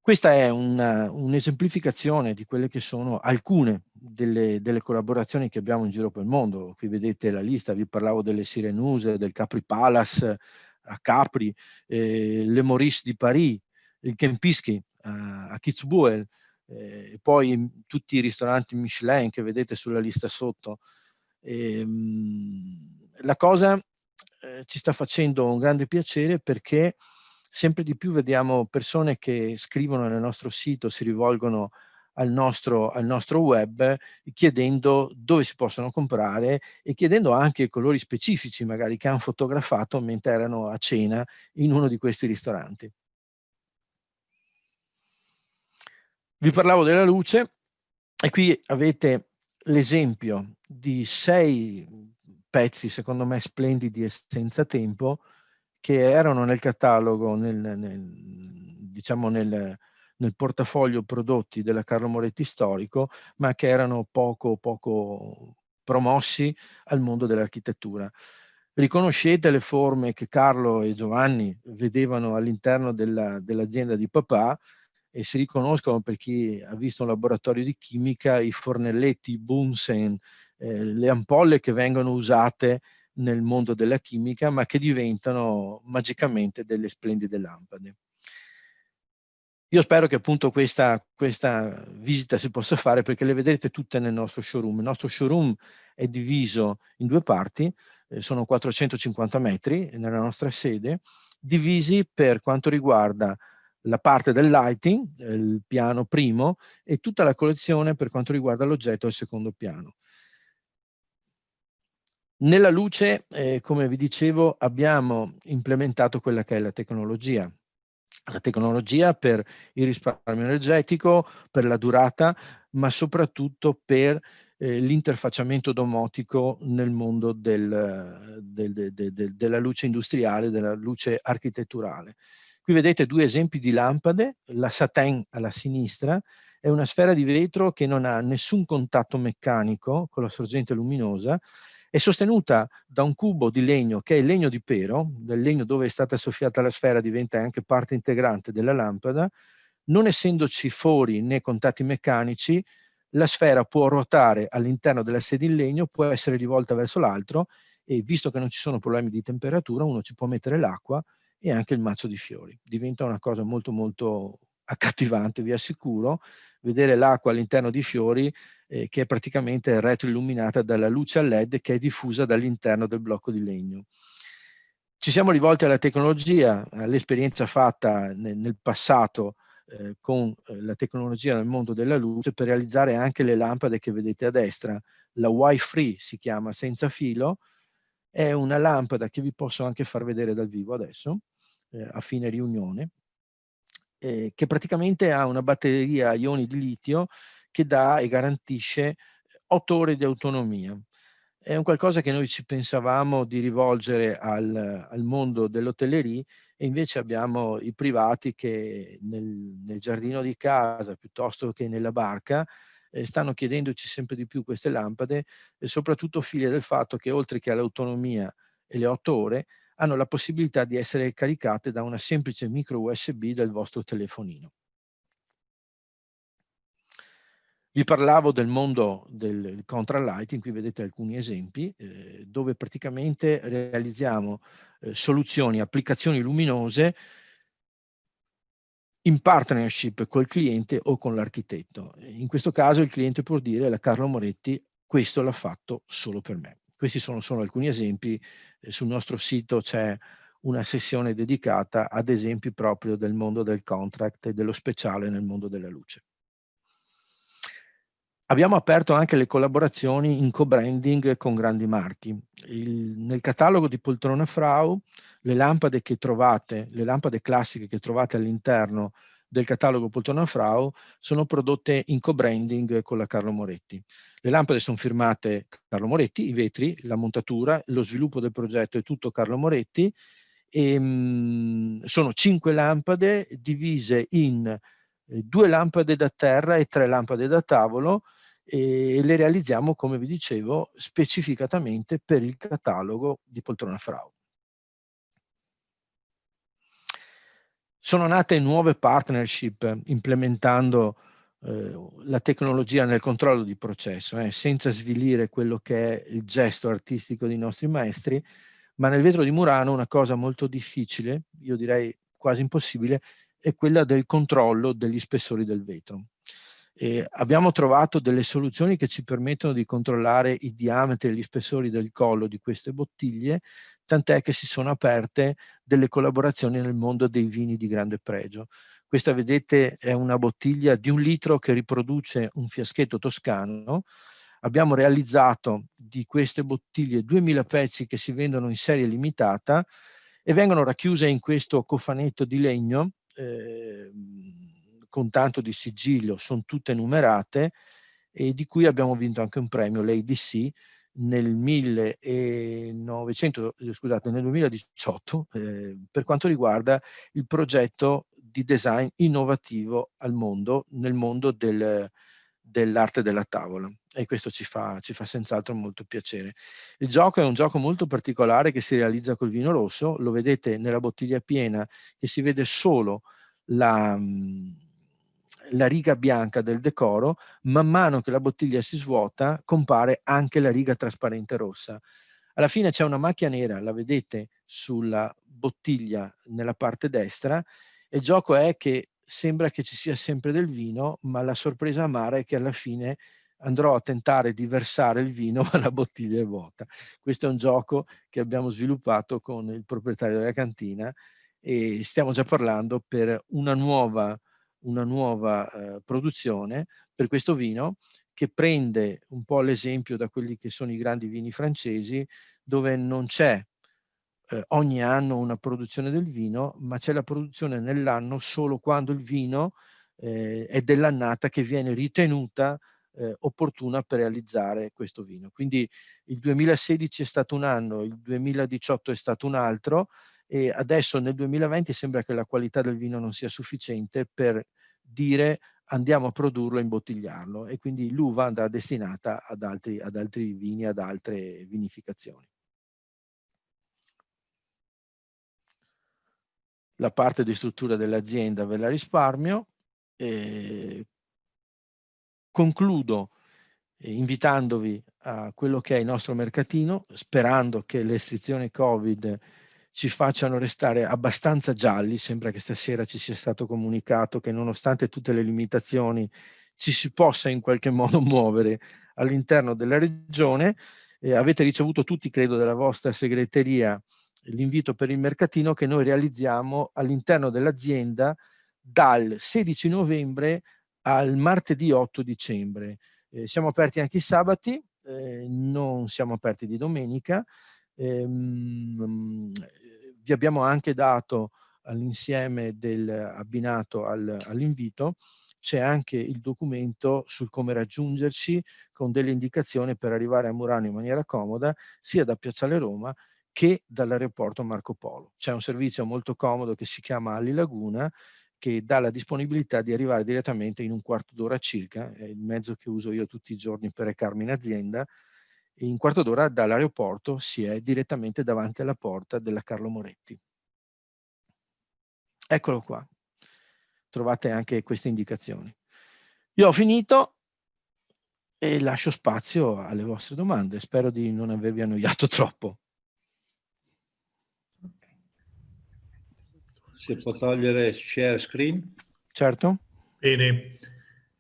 Questa è un'esemplificazione di quelle che sono alcune delle collaborazioni che abbiamo in giro per il mondo. Qui vedete la lista, vi parlavo delle Sirenuse, del Capri Palace a Capri, le Maurice di Paris, il Kempinski a Kitzbühel, poi tutti i ristoranti Michelin che vedete sulla lista sotto. La cosa ci sta facendo un grande piacere perché sempre di più vediamo persone che scrivono nel nostro sito, si rivolgono al nostro web chiedendo dove si possono comprare e chiedendo anche colori specifici magari che hanno fotografato mentre erano a cena in uno di questi ristoranti. Vi parlavo della luce e qui avete l'esempio di 6 pezzi, secondo me splendidi e senza tempo, che erano nel catalogo, diciamo nel portafoglio prodotti della Carlo Moretti Storico, ma che erano poco promossi al mondo dell'architettura. Riconoscete le forme che Carlo e Giovanni vedevano all'interno dell'azienda di papà, e si riconoscono, per chi ha visto un laboratorio di chimica, i fornelletti, i Bunsen, le ampolle che vengono usate nel mondo della chimica, ma che diventano magicamente delle splendide lampade. Io spero che appunto questa visita si possa fare, perché le vedrete tutte nel nostro showroom. Il nostro showroom è diviso in 2 parti, sono 450 metri nella nostra sede, divisi per quanto riguarda la parte del lighting, il piano primo, e tutta la collezione per quanto riguarda l'oggetto al secondo piano. Nella luce, come vi dicevo, abbiamo implementato quella che è la tecnologia per il risparmio energetico, per la durata, ma soprattutto per l'interfacciamento domotico nel mondo della luce industriale, della luce architetturale. Qui vedete 2 esempi di lampade. La Satin alla sinistra è una sfera di vetro che non ha nessun contatto meccanico con la sorgente luminosa, è sostenuta da un cubo di legno che è il legno di pero, del legno dove è stata soffiata la sfera diventa anche parte integrante della lampada. Non essendoci fori né contatti meccanici, la sfera può ruotare all'interno della sedia in legno, può essere rivolta verso l'altro, e visto che non ci sono problemi di temperatura, uno ci può mettere l'acqua e anche il mazzo di fiori. Diventa una cosa molto molto accattivante, vi assicuro, vedere l'acqua all'interno di fiori che è praticamente retroilluminata dalla luce a LED che è diffusa dall'interno del blocco di legno. Ci siamo rivolti alla tecnologia, all'esperienza fatta nel passato con la tecnologia nel mondo della luce per realizzare anche le lampade che vedete a destra. La Wi-Free si chiama, senza filo, è una lampada che vi posso anche far vedere dal vivo adesso, a fine riunione, che praticamente ha una batteria a ioni di litio che dà e garantisce 8 ore di autonomia. È un qualcosa che noi ci pensavamo di rivolgere al mondo dell'hotellerie, e invece abbiamo i privati che nel giardino di casa piuttosto che nella barca stanno chiedendoci sempre di più queste lampade, e soprattutto figlie del fatto che oltre che all'autonomia e le 8 ore hanno la possibilità di essere caricate da una semplice micro USB del vostro telefonino. Vi parlavo del mondo del contral lighting, qui vedete alcuni esempi dove praticamente realizziamo soluzioni, applicazioni luminose in partnership col cliente o con l'architetto. In questo caso il cliente può dire: la Carlo Moretti questo l'ha fatto solo per me. Questi sono solo alcuni esempi, sul nostro sito c'è una sessione dedicata ad esempi proprio del mondo del contract e dello speciale nel mondo della luce. Abbiamo aperto anche le collaborazioni in co-branding con grandi marchi. Nel catalogo di Poltrona Frau, le lampade che trovate, le lampade classiche che trovate all'interno del catalogo Poltrona Frau, sono prodotte in co-branding con la Carlo Moretti. Le lampade sono firmate Carlo Moretti, i vetri, la montatura, lo sviluppo del progetto è tutto Carlo Moretti, e sono 5 lampade divise in 2 lampade da terra e 3 lampade da tavolo, e le realizziamo, come vi dicevo, specificatamente per il catalogo di Poltrona Frau. Sono nate nuove partnership implementando la tecnologia nel controllo di processo, senza svilire quello che è il gesto artistico dei nostri maestri, ma nel vetro di Murano una cosa molto difficile, io direi quasi impossibile, è quella del controllo degli spessori del vetro. Abbiamo trovato delle soluzioni che ci permettono di controllare i diametri e gli spessori del collo di queste bottiglie, tant'è che si sono aperte delle collaborazioni nel mondo dei vini di grande pregio. Questa, vedete, è una bottiglia di 1 litro che riproduce un fiaschetto toscano. Abbiamo realizzato di queste bottiglie 2000 pezzi che si vendono in serie limitata e vengono racchiuse in questo cofanetto di legno con tanto di sigillo, sono tutte numerate, e di cui abbiamo vinto anche un premio, l'ADC, nel 2018 per quanto riguarda il progetto di design innovativo al mondo, nel mondo dell'arte della tavola, e questo ci fa senz'altro molto piacere. Il gioco è un gioco molto particolare che si realizza col vino rosso, lo vedete nella bottiglia piena che si vede solo la riga bianca del decoro. Man mano che la bottiglia si svuota compare anche la riga trasparente rossa. Alla fine c'è una macchia nera, la vedete sulla bottiglia nella parte destra, e il gioco è che sembra che ci sia sempre del vino, ma la sorpresa amara è che alla fine andrò a tentare di versare il vino ma la bottiglia è vuota. Questo è un gioco che abbiamo sviluppato con il proprietario della cantina, e stiamo già parlando per una nuova produzione per questo vino, che prende un po' l'esempio da quelli che sono i grandi vini francesi, dove non c'è ogni anno una produzione del vino, ma c'è la produzione nell'anno solo quando il vino è dell'annata che viene ritenuta opportuna per realizzare questo vino. Quindi il 2016 è stato un anno, il 2018 è stato un altro, e adesso nel 2020 sembra che la qualità del vino non sia sufficiente per dire andiamo a produrlo e imbottigliarlo, e quindi l'uva andrà destinata ad altri vini, ad altre vinificazioni. La parte di struttura dell'azienda ve la risparmio. Concludo invitandovi a quello che è il nostro mercatino, sperando che le restrizioni Covid ci facciano restare abbastanza gialli. Sembra che stasera ci sia stato comunicato che nonostante tutte le limitazioni ci si possa in qualche modo muovere all'interno della regione. Avete ricevuto tutti, credo, dalla vostra segreteria l'invito per il mercatino che noi realizziamo all'interno dell'azienda dal 16 novembre al martedì 8 dicembre. Siamo aperti anche i sabati, non siamo aperti di domenica. Vi abbiamo anche dato all'insieme abbinato all'invito, c'è anche il documento sul come raggiungerci con delle indicazioni per arrivare a Murano in maniera comoda, sia da Piazzale Roma che dall'aeroporto Marco Polo. C'è un servizio molto comodo che si chiama Ali Laguna, che dà la disponibilità di arrivare direttamente in un quarto d'ora circa, è il mezzo che uso io tutti i giorni per recarmi in azienda, e in un quarto d'ora dall'aeroporto si è direttamente davanti alla porta della Carlo Moretti. Eccolo qua, trovate anche queste indicazioni. Io ho finito e lascio spazio alle vostre domande, spero di non avervi annoiato troppo. Se può togliere share screen. Certo. Bene,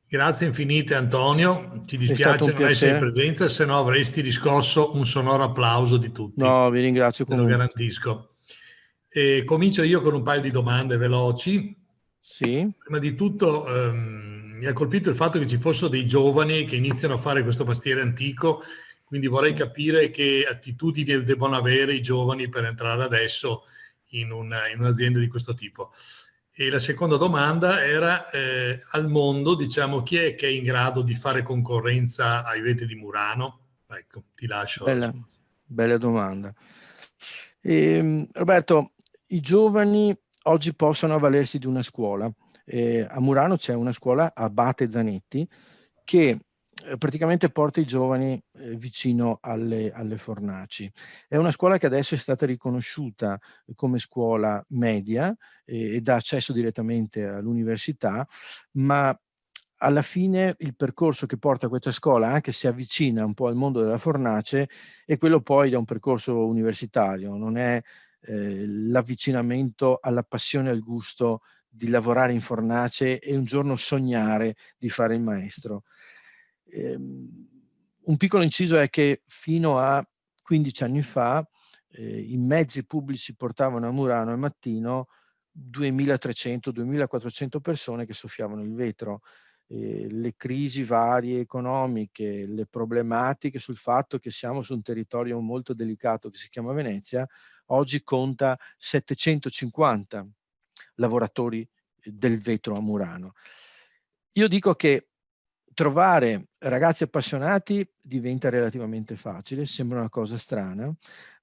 grazie infinite Antonio, ci È stato dispiace un non essere in piacere. presenza, se no avresti riscosso un sonoro applauso di tutti. No, vi ringrazio Te lo comunque. garantisco. Comincio io con un paio di domande veloci. Sì. Prima di tutto mi ha colpito il fatto che ci fossero dei giovani che iniziano a fare questo pastiere antico, quindi vorrei capire che attitudini devono avere i giovani per entrare adesso in un'azienda di questo tipo. E la seconda domanda era al mondo, diciamo, chi è che è in grado di fare concorrenza ai vetri di Murano? Ecco, ti lascio. Bella domanda. Roberto, i giovani oggi possono avvalersi di una scuola. A Murano c'è una scuola, Abate Zanetti, che praticamente porta i giovani vicino alle fornaci. È una scuola che adesso è stata riconosciuta come scuola media e dà accesso direttamente all'università, ma alla fine il percorso che porta a questa scuola, anche se avvicina un po' al mondo della fornace, è quello poi da un percorso universitario, non è l'avvicinamento alla passione e al gusto di lavorare in fornace e un giorno sognare di fare il maestro. Un piccolo inciso è che fino a 15 anni fa i mezzi pubblici portavano a Murano al mattino 2300-2400 persone che soffiavano il vetro. Le crisi varie economiche, le problematiche sul fatto che siamo su un territorio molto delicato che si chiama Venezia, oggi conta 750 lavoratori del vetro a Murano. Io dico che trovare ragazzi appassionati diventa relativamente facile, sembra una cosa strana,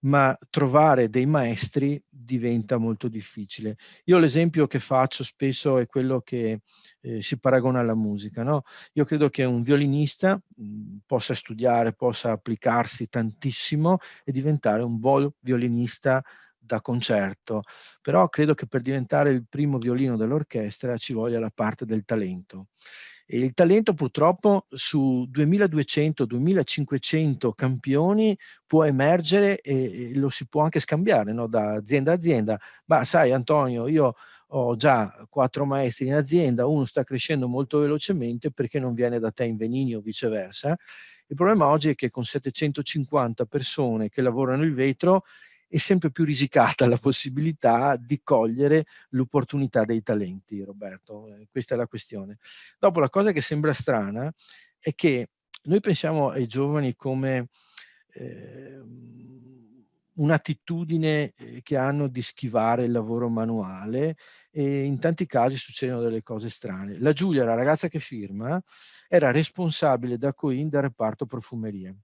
ma trovare dei maestri diventa molto difficile. Io l'esempio che faccio spesso è quello che si paragona alla musica, no? Io credo che un violinista possa studiare, possa applicarsi tantissimo e diventare un buon violinista da concerto, però credo che per diventare il primo violino dell'orchestra ci voglia la parte del talento. E il talento purtroppo su 2200-2500 campioni può emergere e lo si può anche scambiare, no? Da azienda a azienda. Ma sai Antonio, io ho già 4 maestri in azienda, uno sta crescendo molto velocemente, perché non viene da te in Venini o viceversa? Il problema oggi è che con 750 persone che lavorano il vetro è sempre più risicata la possibilità di cogliere l'opportunità dei talenti, Roberto. Questa è la questione. Dopo, la cosa che sembra strana è che noi pensiamo ai giovani come un'attitudine che hanno di schivare il lavoro manuale, e in tanti casi succedono delle cose strane. La Giulia, la ragazza che firma, era responsabile da Coin del reparto profumerie.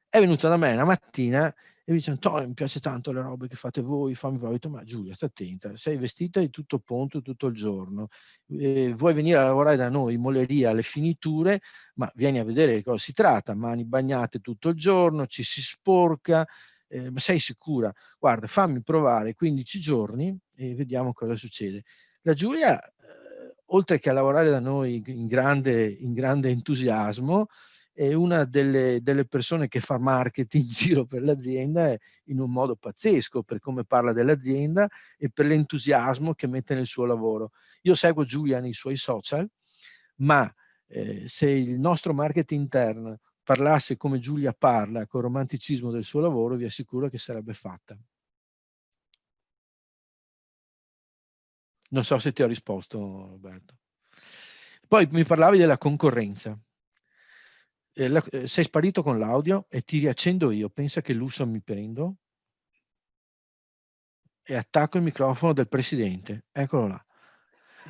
È venuta da me una mattina e mi dice: Antonio, mi piace tanto le robe che fate voi, fammi provare. Ho detto: ma Giulia, sta attenta, sei vestita di tutto ponto tutto il giorno, vuoi venire a lavorare da noi in moleria alle finiture, ma vieni a vedere di cosa si tratta, mani bagnate tutto il giorno, ci si sporca, ma sei sicura? Guarda, fammi provare 15 giorni e vediamo cosa succede. La Giulia oltre che a lavorare da noi in grande entusiasmo, è una delle persone che fa marketing in giro per l'azienda in un modo pazzesco, per come parla dell'azienda e per l'entusiasmo che mette nel suo lavoro. Io seguo Giulia nei suoi social, ma se il nostro marketing interno parlasse come Giulia parla, con il romanticismo del suo lavoro, vi assicuro che sarebbe fatta. Non so se ti ho risposto, Roberto. Poi mi parlavi della concorrenza. Sei sparito con l'audio e ti riaccendo io. Pensa che lusso mi prendo e attacco il microfono del presidente. Eccolo là.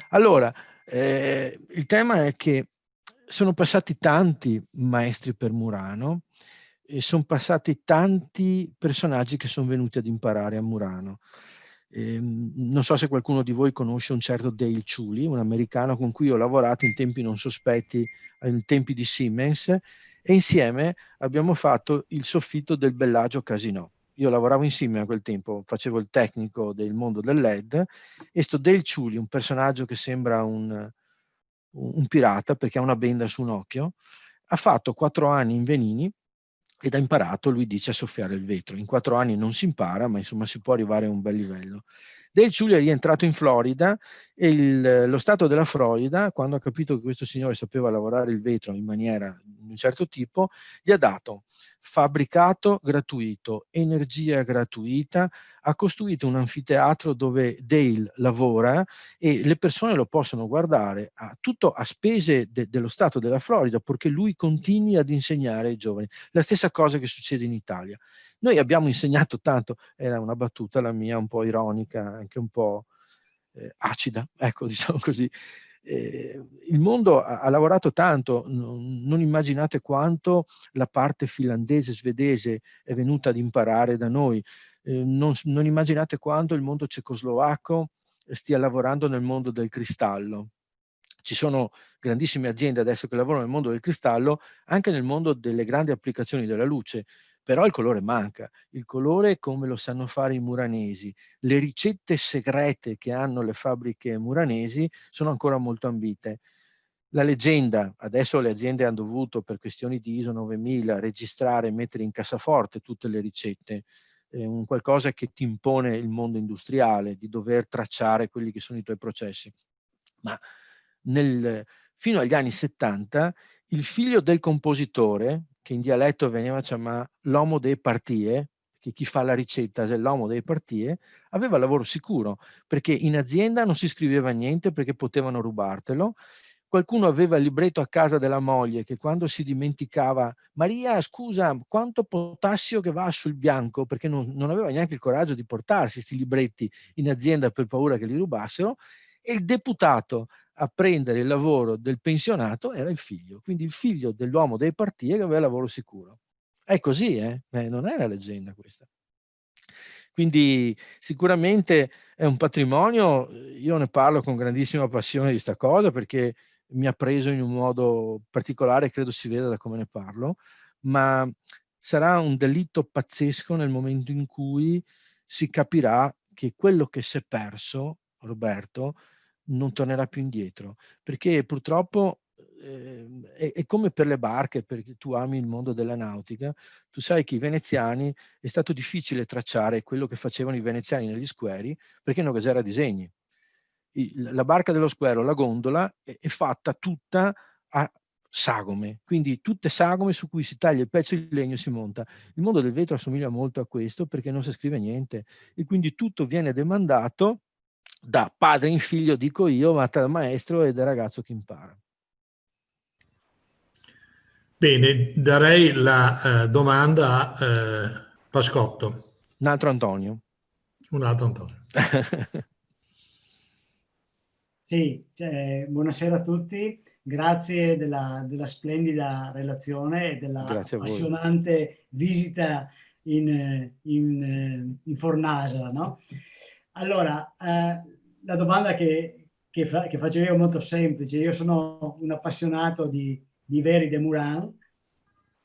Allora, il tema è che sono passati tanti maestri per Murano e sono passati tanti personaggi che sono venuti ad imparare a Murano. Non so se qualcuno di voi conosce un certo Dale Ciuli, un americano con cui ho lavorato in tempi non sospetti, in tempi di Siemens, e insieme abbiamo fatto il soffitto del Bellagio Casino. Io lavoravo insieme a quel tempo, facevo il tecnico del mondo del LED, e sto Dale Ciuli, un personaggio che sembra un pirata perché ha una benda su un occhio, ha fatto 4 anni in Venini ed ha imparato, lui dice, a soffiare il vetro. In 4 anni non si impara, ma insomma si può arrivare a un bel livello. Dale Ciuli è rientrato in Florida e lo Stato della Florida, quando ha capito che questo signore sapeva lavorare il vetro in maniera di un certo tipo, gli ha dato fabbricato gratuito, energia gratuita, ha costruito un anfiteatro dove Dale lavora e le persone lo possono guardare tutto a spese dello Stato della Florida, perché lui continui ad insegnare ai giovani. La stessa cosa che succede in Italia. Noi abbiamo insegnato tanto, era una battuta la mia un po' ironica, anche un po' acida, ecco, diciamo così. Il mondo ha lavorato tanto, non immaginate quanto la parte finlandese, svedese è venuta ad imparare da noi, non immaginate quanto il mondo cecoslovacco stia lavorando nel mondo del cristallo. Ci sono grandissime aziende adesso che lavorano nel mondo del cristallo, anche nel mondo delle grandi applicazioni della luce, però il colore manca, il colore come lo sanno fare i muranesi, le ricette segrete che hanno le fabbriche muranesi sono ancora molto ambite. La leggenda, adesso le aziende hanno dovuto per questioni di ISO 9000 registrare e mettere in cassaforte tutte le ricette, un qualcosa che ti impone il mondo industriale di dover tracciare quelli che sono i tuoi processi. Ma fino agli anni 70 il figlio del compositore, che in dialetto veniva chiamato l'uomo dei partie, che chi fa la ricetta è l'uomo dei partie, aveva lavoro sicuro, perché in azienda non si scriveva niente perché potevano rubartelo. Qualcuno aveva il libretto a casa della moglie che quando si dimenticava, Maria scusa quanto potassio che va sul bianco, perché non aveva neanche il coraggio di portarsi questi libretti in azienda per paura che li rubassero, e il deputato a prendere il lavoro del pensionato era il figlio, quindi il figlio dell'uomo dei partie che aveva lavoro sicuro. È così, non è una leggenda questa. Quindi sicuramente è un patrimonio, io ne parlo con grandissima passione di questa cosa perché mi ha preso in un modo particolare, credo si veda da come ne parlo, ma sarà un delitto pazzesco nel momento in cui si capirà che quello che si è perso, Roberto, non tornerà più indietro, perché purtroppo è come per le barche, perché tu ami il mondo della nautica, tu sai che i veneziani è stato difficile tracciare quello che facevano i veneziani negli squeri perché non c'era disegni. La barca dello squero, la gondola, è fatta tutta a sagome, quindi tutte sagome su cui si taglia il pezzo di legno e si monta. Il mondo del vetro assomiglia molto a questo perché non si scrive niente e quindi tutto viene demandato da padre in figlio, dico io, ma dal maestro e dal ragazzo che impara. Bene, darei la domanda a Pascotto. Un altro Antonio. Un altro Antonio. Sì, buonasera a tutti, grazie della splendida relazione e della appassionante visita in Fornasa, no? Allora, la domanda che faccio io è molto semplice. Io sono un appassionato di veri de Murano.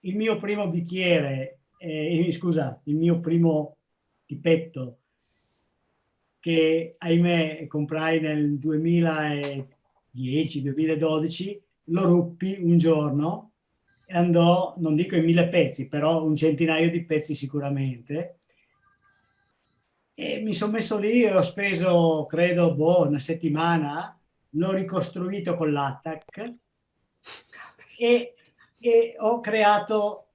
Il mio primo bicchiere, il mio primo tipetto che ahimè comprai nel 2003 2010-2012, lo ruppi un giorno e andò, non dico in 1000 pezzi, però un centinaio di pezzi sicuramente. E mi sono messo lì e ho speso, credo, una settimana, l'ho ricostruito con l'ATAC e ho creato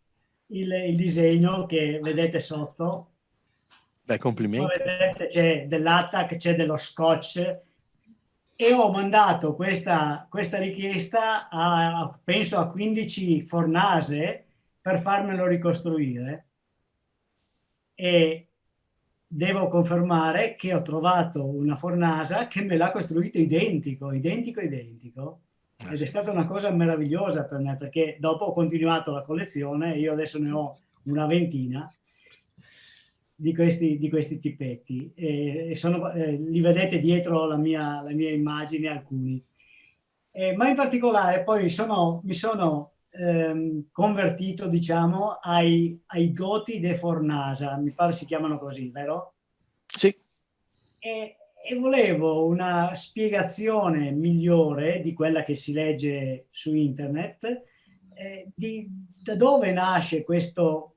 il disegno che vedete sotto. Beh, complimenti. Vedete, c'è dell'ATAC, c'è dello scotch, e ho mandato questa richiesta penso a 15 fornase per farmelo ricostruire, e devo confermare che ho trovato una fornasa che me l'ha costruito identico. Ed è stata una cosa meravigliosa per me, perché dopo ho continuato la collezione. Io adesso ne ho una ventina di questi tipetti, e li vedete dietro la mia immagine, alcuni. Ma in particolare poi mi sono convertito, diciamo, ai Goti de Fornasa, mi pare si chiamano così, vero? Sì. E volevo una spiegazione migliore di quella che si legge su internet, da dove nasce questo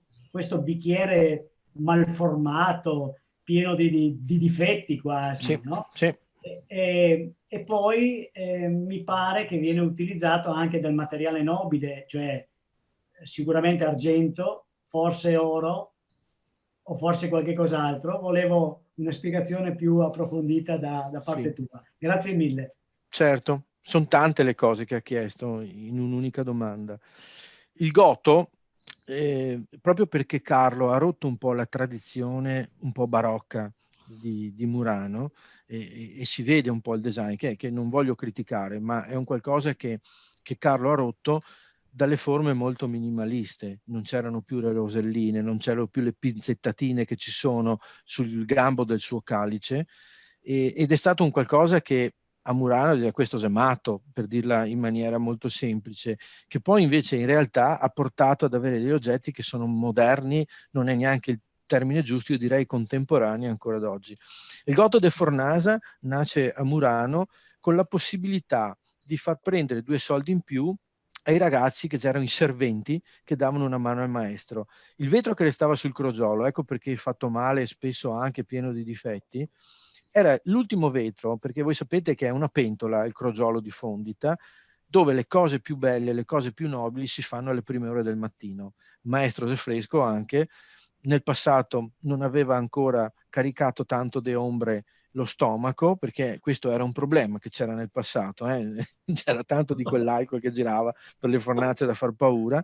bicchiere malformato, pieno di difetti quasi, Sì, no? sì. E poi mi pare che viene utilizzato anche del materiale nobile, cioè sicuramente argento, forse oro o forse qualche cos'altro. Volevo una spiegazione più approfondita da parte tua. Grazie mille. Certo, sono tante le cose che ha chiesto in un'unica domanda. Il Goto, proprio perché Carlo ha rotto un po' la tradizione un po' barocca di Murano, e si vede un po' il design, che non voglio criticare, ma è un qualcosa che Carlo ha rotto dalle forme molto minimaliste. Non c'erano più le roselline, non c'erano più le pinzettatine che ci sono sul gambo del suo calice, ed è stato un qualcosa che a Murano, questo è matto, per dirla in maniera molto semplice, che poi invece in realtà ha portato ad avere degli oggetti che sono moderni, non è neanche il termine giusto, io direi contemporanei ancora ad oggi. Il Goto de Fornasa nasce a Murano con la possibilità di far prendere 2 soldi in più ai ragazzi che erano i serventi che davano una mano al maestro. Il vetro che restava sul crogiolo, ecco perché è fatto male e spesso anche pieno di difetti, era l'ultimo vetro, perché voi sapete che è una pentola il crogiolo di Fondita, dove le cose più belle, le cose più nobili si fanno alle prime ore del mattino. Maestro De Fresco anche, nel passato non aveva ancora caricato tanto de ombre lo stomaco, perché questo era un problema che c'era nel passato, c'era tanto di quell'alcol che girava per le fornace da far paura,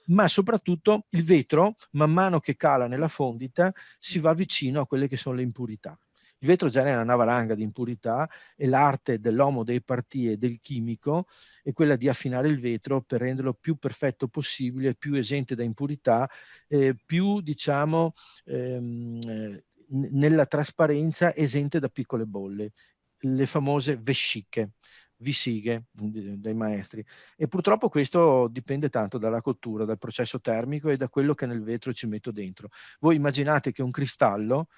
ma soprattutto il vetro, man mano che cala nella fondita, si va vicino a quelle che sono le impurità. Il vetro genera una valanga di impurità, e l'arte dell'uomo dei partì e del chimico è quella di affinare il vetro per renderlo più perfetto possibile, più esente da impurità, più, diciamo, nella trasparenza, esente da piccole bolle, le famose vesciche, visighe dei maestri. E purtroppo questo dipende tanto dalla cottura, dal processo termico e da quello che nel vetro ci metto dentro. Voi immaginate che un cristallo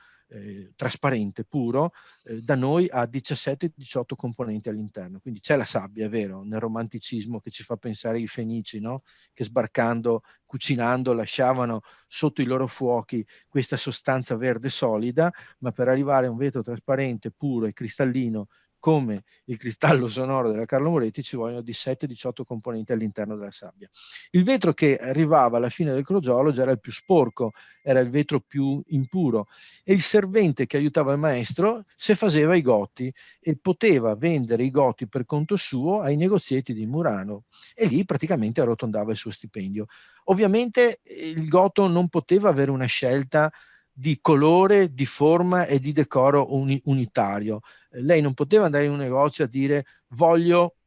trasparente, puro, da noi ha 17-18 componenti all'interno, quindi c'è la sabbia, è vero, nel romanticismo che ci fa pensare ai fenici, no? Che sbarcando, cucinando, lasciavano sotto i loro fuochi questa sostanza verde solida, ma per arrivare a un vetro trasparente, puro e cristallino come il cristallo sonoro della Carlo Moretti ci vogliono 17-18 componenti all'interno della sabbia. Il vetro che arrivava alla fine del crogiolo già era il più sporco, era il vetro più impuro, e il servente che aiutava il maestro se faceva i goti e poteva vendere i goti per conto suo ai negozietti di Murano, e lì praticamente arrotondava il suo stipendio. Ovviamente il goto non poteva avere una scelta di colore, di forma e di decoro unitario. Lei non poteva andare in un negozio a dire voglio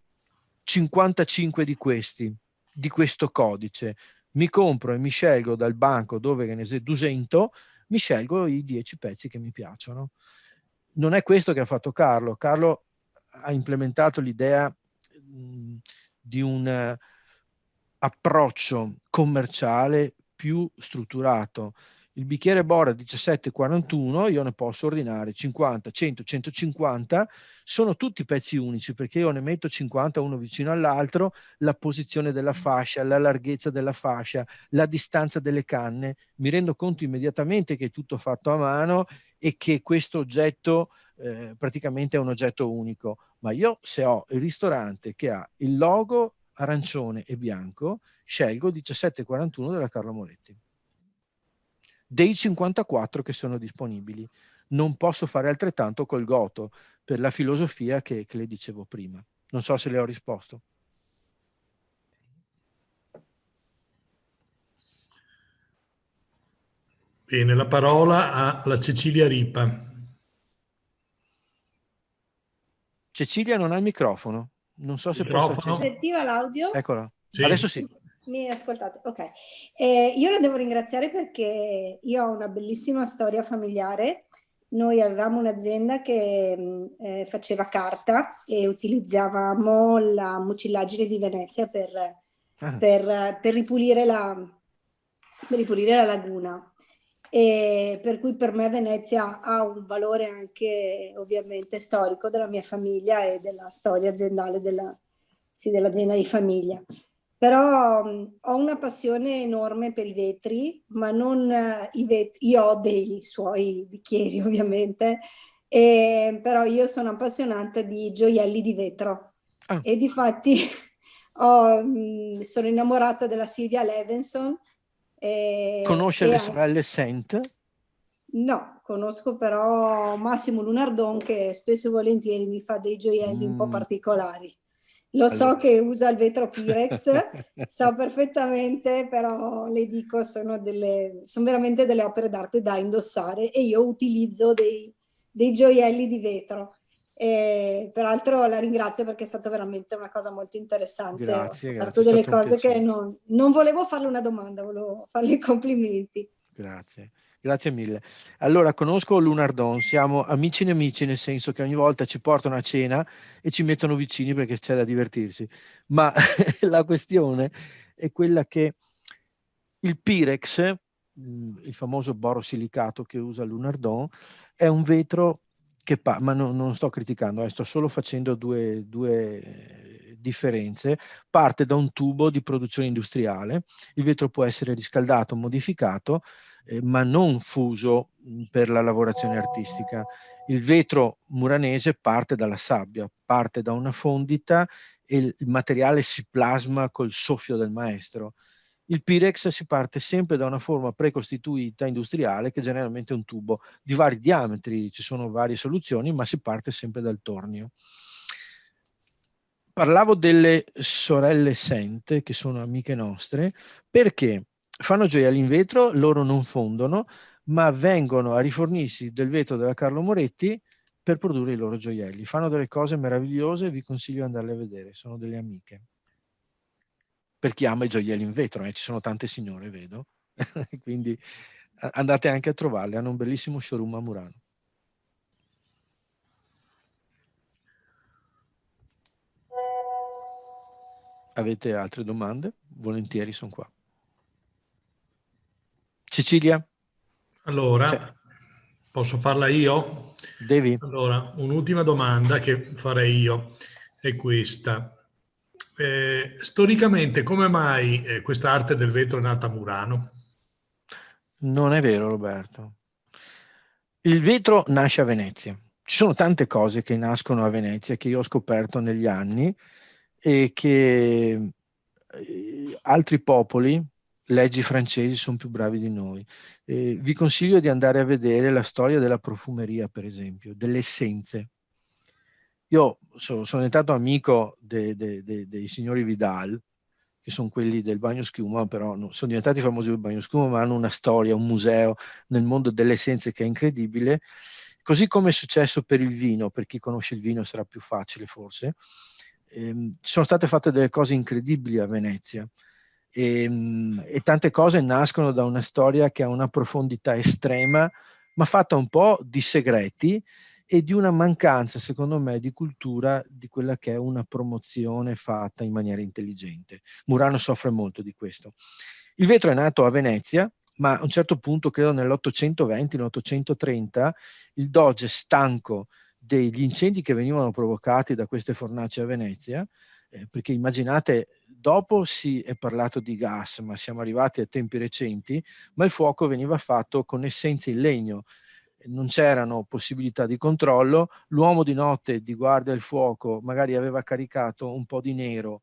55 di questi, di questo codice, mi compro e mi scelgo dal banco dove ne sé 200, mi scelgo i 10 pezzi che mi piacciono. Non è questo che ha fatto Carlo. Carlo ha implementato l'idea di un approccio commerciale più strutturato. Il bicchiere Bora 17,41, io ne posso ordinare 50, 100, 150, sono tutti pezzi unici perché io ne metto 50 uno vicino all'altro, la posizione della fascia, la larghezza della fascia, la distanza delle canne, mi rendo conto immediatamente che è tutto fatto a mano e che questo oggetto praticamente è un oggetto unico. Ma io, se ho il ristorante che ha il logo arancione e bianco, scelgo 17,41 della Carlo Moretti. Dei 54 che sono disponibili. Non posso fare altrettanto col Goto, per la filosofia che le dicevo prima. Non so se le ho risposto. Bene, la parola alla Cecilia Ripa. Cecilia non ha il microfono. Non so se posso accendere. Si sentiva l'audio? Eccola. Sì. Adesso sì. Mi ascoltate? Ok. Io la devo ringraziare perché io ho una bellissima storia familiare. Noi avevamo un'azienda che faceva carta e utilizzavamo la mucillagine di Venezia per ripulire la laguna. E per cui per me Venezia ha un valore anche ovviamente storico della mia famiglia e della storia aziendale dell'azienda di famiglia. Però ho una passione enorme per i vetri, ma non io ho dei suoi bicchieri ovviamente, però io sono appassionata di gioielli di vetro e difatti sono innamorata della Silvia Levinson. Conosce le sorelle Saint? No, conosco però Massimo Lunardon che spesso e volentieri mi fa dei gioielli un po' particolari. Lo so che usa il vetro Pirex, so perfettamente, però le dico sono veramente delle opere d'arte da indossare e io utilizzo dei gioielli di vetro. Peraltro la ringrazio perché è stata veramente una cosa molto interessante. Grazie, ho grazie. fatto delle cose che non volevo farle una domanda, volevo farle i complimenti. Grazie, grazie mille. Allora, conosco Lunardon, siamo amici nemici nel senso che ogni volta ci portano a cena e ci mettono vicini perché c'è da divertirsi. Ma la questione è quella che il Pirex, il famoso borosilicato che usa Lunardon, è un vetro che ma non sto criticando, sto solo facendo due differenze. Parte da un tubo di produzione industriale, il vetro può essere riscaldato, modificato, ma non fuso per la lavorazione artistica. Il vetro muranese parte dalla sabbia, parte da una fondita e il materiale si plasma col soffio del maestro. Il Pirex si parte sempre da una forma precostituita industriale che generalmente è un tubo di vari diametri, ci sono varie soluzioni, ma si parte sempre dal tornio. Parlavo delle sorelle Saint, che sono amiche nostre, perché fanno gioielli in vetro, loro non fondono, ma vengono a rifornirsi del vetro della Carlo Moretti per produrre i loro gioielli. Fanno delle cose meravigliose, vi consiglio di andarle a vedere, sono delle amiche. Per chi ama i gioielli in vetro, ci sono tante signore, vedo, quindi andate anche a trovarle, hanno un bellissimo showroom a Murano. Avete altre domande? Volentieri sono qua. Cecilia? Allora, posso farla io? Devi. Allora, un'ultima domanda che farei io è questa. Storicamente, come mai questa arte del vetro è nata a Murano? Non è vero, Roberto. Il vetro nasce a Venezia. Ci sono tante cose che nascono a Venezia che io ho scoperto negli anni e che altri popoli, leggi francesi, sono più bravi di noi. Vi consiglio di andare a vedere la storia della profumeria, per esempio, delle essenze. Io sono diventato amico dei signori Vidal, che sono quelli del bagno schiuma, però non sono diventati famosi del bagno schiuma, ma hanno una storia, un museo nel mondo delle essenze che è incredibile. Così come è successo per il vino, per chi conosce il vino sarà più facile forse. Sono state fatte delle cose incredibili a Venezia e tante cose nascono da una storia che ha una profondità estrema, ma fatta un po' di segreti e di una mancanza, secondo me, di cultura di quella che è una promozione fatta in maniera intelligente. Murano soffre molto di questo. Il vetro è nato a Venezia, ma a un certo punto, credo nell'820, nell'830, il doge, stanco degli incendi che venivano provocati da queste fornaci a Venezia, perché immaginate, dopo si è parlato di gas, ma siamo arrivati a tempi recenti, ma il fuoco veniva fatto con essenze in legno, non c'erano possibilità di controllo, l'uomo di notte di guardia al fuoco magari aveva caricato un po' di nero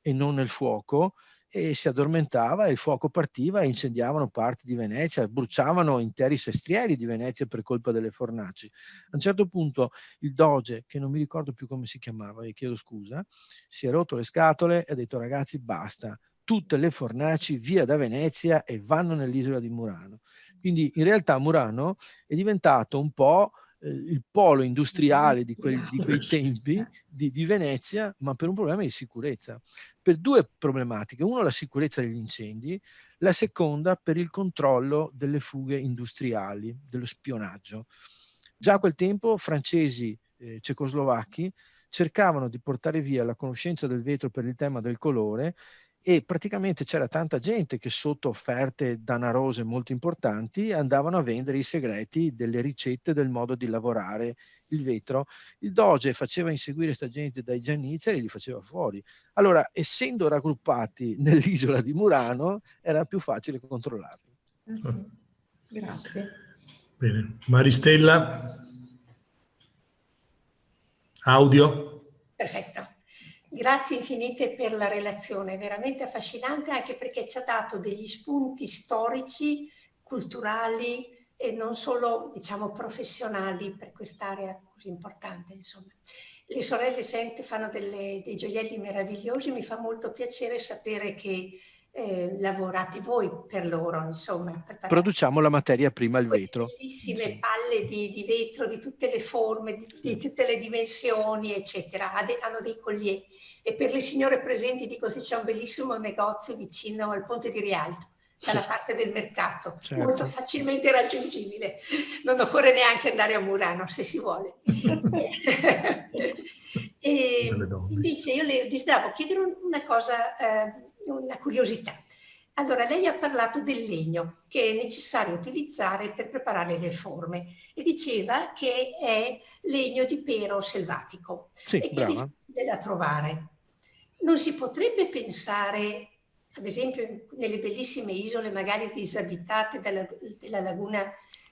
e non nel fuoco, e si addormentava e il fuoco partiva e incendiavano parti di Venezia, bruciavano interi sestrieri di Venezia per colpa delle fornaci. A un certo punto il doge, che non mi ricordo più come si chiamava, vi chiedo scusa, si è rotto le scatole e ha detto: ragazzi, basta, tutte le fornaci via da Venezia e vanno nell'isola di Murano. Quindi in realtà Murano è diventato un po' il polo industriale di quei tempi di Venezia, ma per un problema di sicurezza, per due problematiche: uno, la sicurezza degli incendi; la seconda, per il controllo delle fughe industriali, dello spionaggio. Già a quel tempo francesi, cecoslovacchi cercavano di portare via la conoscenza del vetro per il tema del colore, e praticamente c'era tanta gente che, sotto offerte danarose molto importanti, andavano a vendere i segreti delle ricette, del modo di lavorare il vetro. Il doge faceva inseguire sta gente dai giannizzeri e li faceva fuori. Allora, essendo raggruppati nell'isola di Murano, era più facile controllarli. Grazie. Bene. Maristella? Audio? Perfetto. Grazie infinite per la relazione, veramente affascinante, anche perché ci ha dato degli spunti storici, culturali e non solo, diciamo, professionali per quest'area così importante, insomma. Le sorelle Sente fanno dei gioielli meravigliosi, mi fa molto piacere sapere che lavorate voi per loro, insomma. Produciamo la materia prima, il vetro. Bellissime palle di vetro di tutte le forme, di tutte le dimensioni, eccetera. Hanno dei collier. E per le signore presenti dico che c'è un bellissimo negozio vicino al Ponte di Rialto, dalla parte del mercato, molto facilmente raggiungibile. Non occorre neanche andare a Murano, se si vuole. E invece io le desideravo chiedere una cosa, una curiosità. Allora, lei ha parlato del legno che è necessario utilizzare per preparare le forme e diceva che è legno di pero selvatico e che è difficile da trovare. Non si potrebbe pensare, ad esempio, nelle bellissime isole magari disabitate della laguna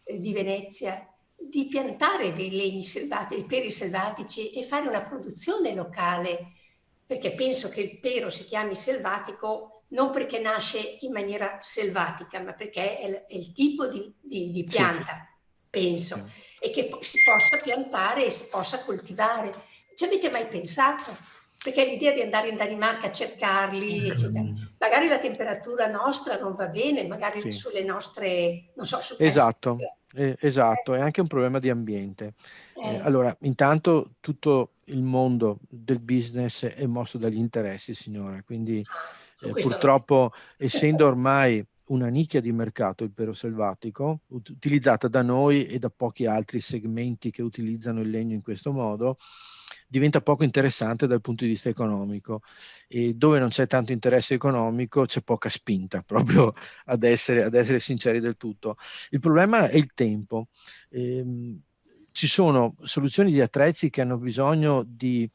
di Venezia, di piantare dei legni selvatici, dei peri selvatici e fare una produzione locale, perché penso che il pero si chiami selvatico non perché nasce in maniera selvatica, ma perché è il tipo di pianta, penso, e che si possa piantare e si possa coltivare. Ci avete mai pensato? Perché l'idea di andare in Danimarca a cercarli, eccetera, magari la temperatura nostra non va bene, magari sulle nostre, non so, su Esatto, è anche un problema di ambiente. Allora, intanto tutto il mondo del business è mosso dagli interessi, signora, quindi purtroppo, essendo ormai una nicchia di mercato il pero selvatico, utilizzata da noi e da pochi altri segmenti che utilizzano il legno in questo modo, diventa poco interessante dal punto di vista economico, e dove non c'è tanto interesse economico c'è poca spinta, proprio ad essere sinceri del tutto. Il problema è il tempo. Ci sono soluzioni di attrezzi che hanno bisogno di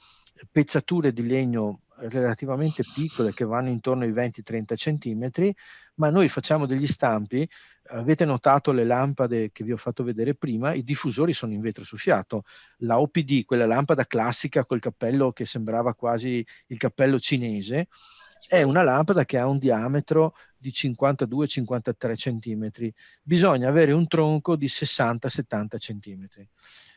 pezzature di legno relativamente piccole, che vanno intorno ai 20-30 centimetri, ma noi facciamo degli stampi. Avete notato le lampade che vi ho fatto vedere prima? I diffusori sono in vetro soffiato. La OPD, quella lampada classica col cappello che sembrava quasi il cappello cinese, è una lampada che ha un diametro di 52-53 centimetri. Bisogna avere un tronco di 60-70 centimetri.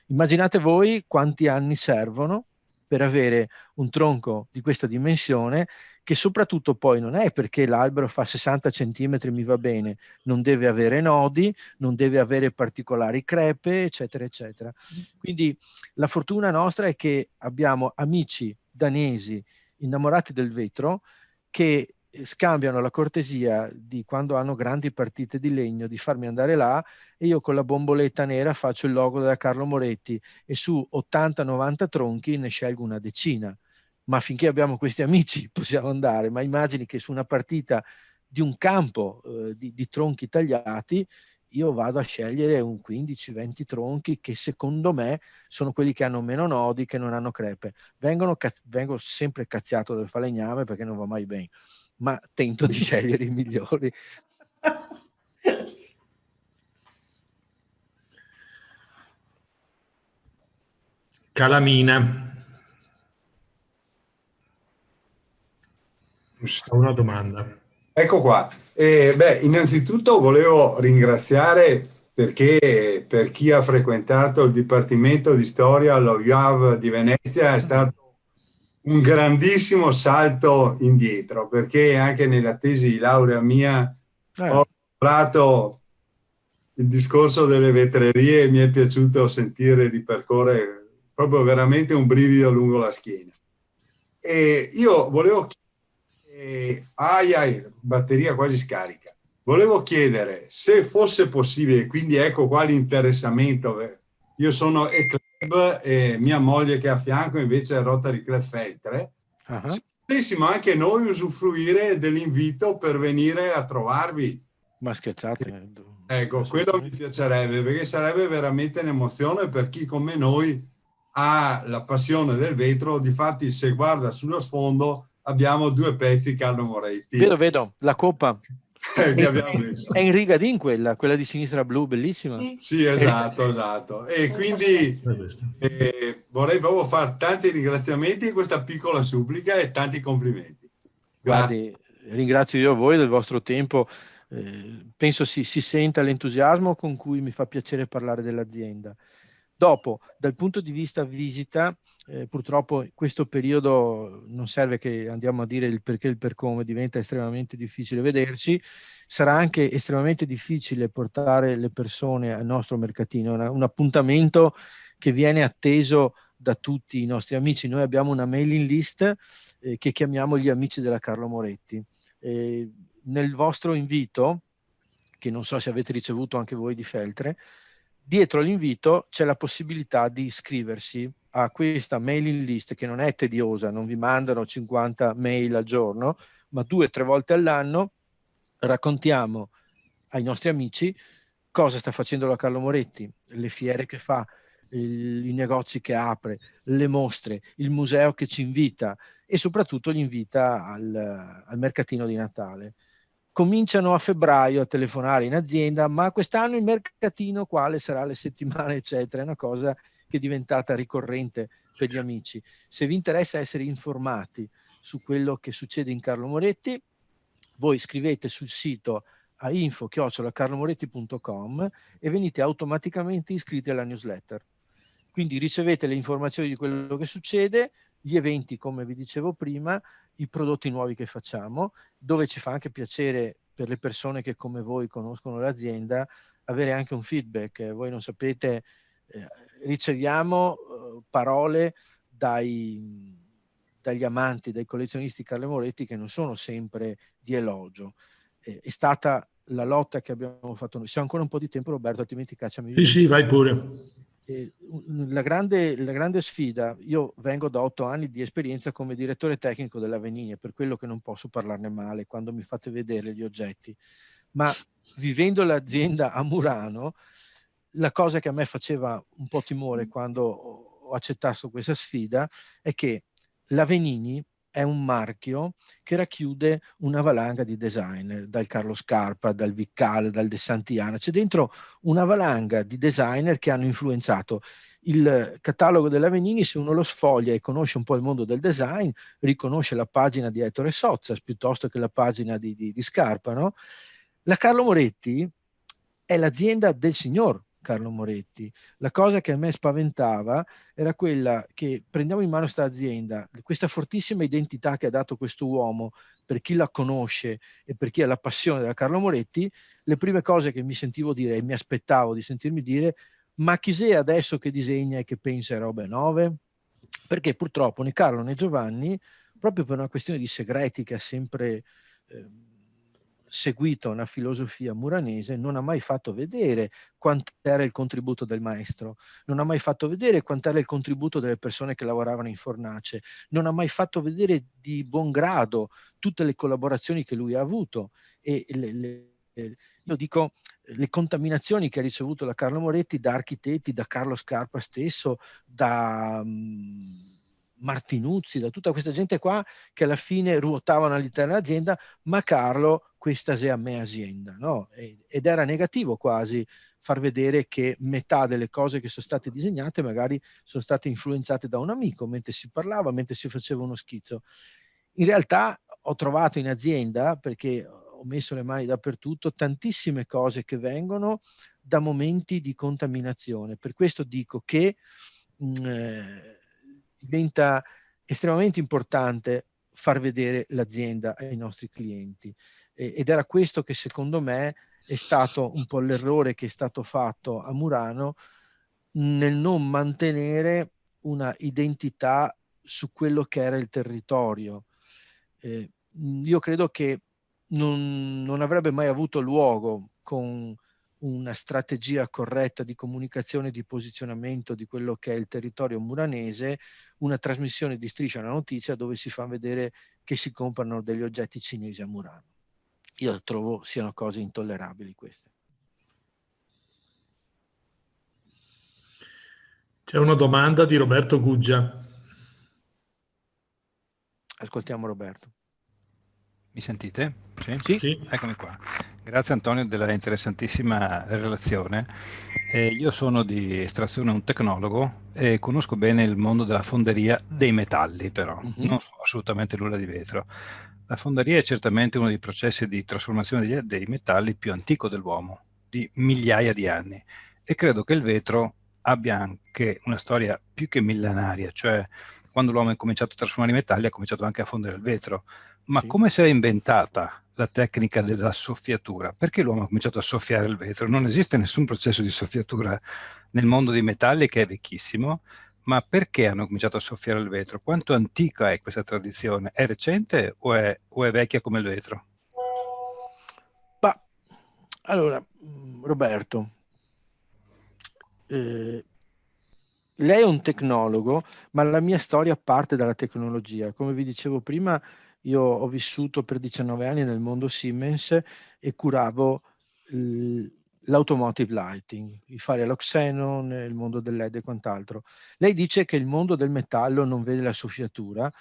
Immaginate voi quanti anni servono per avere un tronco di questa dimensione, che soprattutto poi non è perché l'albero fa 60 centimetri mi va bene, non deve avere nodi, non deve avere particolari crepe, eccetera, eccetera. Quindi la fortuna nostra è che abbiamo amici danesi innamorati del vetro che scambiano la cortesia di, quando hanno grandi partite di legno, di farmi andare là, e io con la bomboletta nera faccio il logo della Carlo Moretti e su 80-90 tronchi ne scelgo una decina. Ma finché abbiamo questi amici possiamo andare. Ma immagini che su una partita di un campo di tronchi tagliati, io vado a scegliere un 15-20 tronchi che secondo me sono quelli che hanno meno nodi, che non hanno crepe. Vengo sempre cazziato dal falegname perché non va mai bene, ma tento di scegliere i migliori. Calamina. Una domanda. Ecco qua. Innanzitutto volevo ringraziare perché per chi ha frequentato il Dipartimento di Storia allo IAV di Venezia è stato un grandissimo salto indietro, perché anche nella tesi di laurea mia ho lavorato il discorso delle vetrerie e mi è piaciuto sentire ripercorrere proprio veramente un brivido lungo la schiena. E io volevo batteria quasi scarica. Volevo chiedere se fosse possibile, quindi ecco qua l'interessamento. Io sono E-Club e mia moglie che è a fianco invece è Rotary Club Feltre. Se potessimo anche noi usufruire dell'invito per venire a trovarvi. Ma scherzate? Ecco, quello mi piacerebbe, perché sarebbe veramente un'emozione per chi come noi ha la passione del vetro. Difatti, se guarda sullo sfondo abbiamo 2 pezzi Carlo Moretti. Vedo, la coppa. Che abbiamo messo. È in riga din quella di sinistra blu, bellissima. Sì, esatto. E quindi vorrei proprio fare tanti ringraziamenti in questa piccola supplica e tanti complimenti. Guardi, ringrazio io voi del vostro tempo. Penso si senta l'entusiasmo con cui mi fa piacere parlare dell'azienda. Dopo, dal punto di vista visita, purtroppo questo periodo non serve che andiamo a dire il perché e il per come, diventa estremamente difficile vederci. Sarà anche estremamente difficile portare le persone al nostro mercatino, un appuntamento che viene atteso da tutti i nostri amici. Noi abbiamo una mailing list che chiamiamo gli amici della Carlo Moretti. Nel vostro invito, che non so se avete ricevuto anche voi di Feltre, dietro l'invito c'è la possibilità di iscriversi a questa mailing list che non è tediosa, non vi mandano 50 mail al giorno, ma 2 o 3 volte all'anno raccontiamo ai nostri amici cosa sta facendo la Carlo Moretti, le fiere che fa, i negozi che apre, le mostre, il museo che ci invita e soprattutto li invita al mercatino di Natale. Cominciano a febbraio a telefonare in azienda, ma quest'anno il mercatino quale sarà, le settimane eccetera, è una cosa che è diventata ricorrente per gli amici. Se vi interessa essere informati su quello che succede in Carlo Moretti, voi scrivete sul sito a info@carlomoretti.com e venite automaticamente iscritti alla newsletter. Quindi ricevete le informazioni di quello che succede, gli eventi, come vi dicevo prima, i prodotti nuovi che facciamo, dove ci fa anche piacere per le persone che come voi conoscono l'azienda avere anche un feedback. Voi non sapete, riceviamo parole dagli amanti, dai collezionisti Carlo Moretti che non sono sempre di elogio. È stata la lotta che abbiamo fatto noi. Se ho ancora un po' di tempo, Roberto, altrimenti cacciami via. Sì, vai pure. La grande sfida, io vengo da 8 anni di esperienza come direttore tecnico della Venini, per quello che non posso parlarne male quando mi fate vedere gli oggetti, ma vivendo l'azienda a Murano, la cosa che a me faceva un po' timore quando ho accettato questa sfida è che la Venini è un marchio che racchiude una valanga di designer, dal Carlo Scarpa, dal Viccale, dal De Santiana. C'è dentro una valanga di designer che hanno influenzato il catalogo della Venini. Se uno lo sfoglia e conosce un po' il mondo del design, riconosce la pagina di Ettore Sozzas piuttosto che la pagina di Scarpa, no? La Carlo Moretti è l'azienda del signor Carlo Moretti. La cosa che a me spaventava era quella che prendiamo in mano questa azienda, questa fortissima identità che ha dato questo uomo per chi la conosce e per chi ha la passione della Carlo Moretti. Le prime cose che mi sentivo dire e mi aspettavo di sentirmi dire: ma chi sei adesso che disegna e che pensa a robe nuove? Perché purtroppo né Carlo né Giovanni, proprio per una questione di segreti che ha sempre seguito una filosofia muranese, non ha mai fatto vedere quant'era il contributo del maestro, non ha mai fatto vedere quant'era il contributo delle persone che lavoravano in fornace, non ha mai fatto vedere di buon grado tutte le collaborazioni che lui ha avuto. E io dico, le contaminazioni che ha ricevuto da Carlo Moretti, da architetti, da Carlo Scarpa stesso, da Martinuzzi, da tutta questa gente qua che alla fine ruotavano all'interno dell'azienda, ma Carlo, questa è a me azienda, no? Ed era negativo quasi far vedere che metà delle cose che sono state disegnate magari sono state influenzate da un amico mentre si parlava, mentre si faceva uno schizzo. In realtà ho trovato in azienda, perché ho messo le mani dappertutto, tantissime cose che vengono da momenti di contaminazione. Per questo dico che diventa estremamente importante far vedere l'azienda ai nostri clienti. Ed era questo che secondo me è stato un po' l'errore che è stato fatto a Murano nel non mantenere una identità su quello che era il territorio. Io credo che non avrebbe mai avuto luogo, con una strategia corretta di comunicazione e di posizionamento di quello che è il territorio muranese, una trasmissione di Striscia la Notizia dove si fa vedere che si comprano degli oggetti cinesi a Murano. Io trovo siano cose intollerabili queste. C'è una domanda di Roberto Guggia. Ascoltiamo Roberto. Mi sentite? Sì? Sì. Eccomi qua. Grazie Antonio della interessantissima relazione. Io sono di estrazione un tecnologo e conosco bene il mondo della fonderia dei metalli, però non so assolutamente nulla di vetro. La fonderia è certamente uno dei processi di trasformazione dei metalli più antico dell'uomo, di migliaia di anni, e credo che il vetro abbia anche una storia più che millenaria, cioè quando l'uomo ha cominciato a trasformare i metalli ha cominciato anche a fondere il vetro. Ma come si è inventata la tecnica della soffiatura? Perché l'uomo ha cominciato a soffiare il vetro? Non esiste nessun processo di soffiatura nel mondo dei metalli, che è vecchissimo, ma perché hanno cominciato a soffiare il vetro? Quanto antica è questa tradizione? È recente o è vecchia come il vetro? Allora, Roberto, lei è un tecnologo, ma la mia storia parte dalla tecnologia. Come vi dicevo prima, io ho vissuto per 19 anni nel mondo Siemens e curavo l'automotive lighting, i fari allo xenon, il mondo del LED e quant'altro. Lei dice che il mondo del metallo non vede la soffiatura.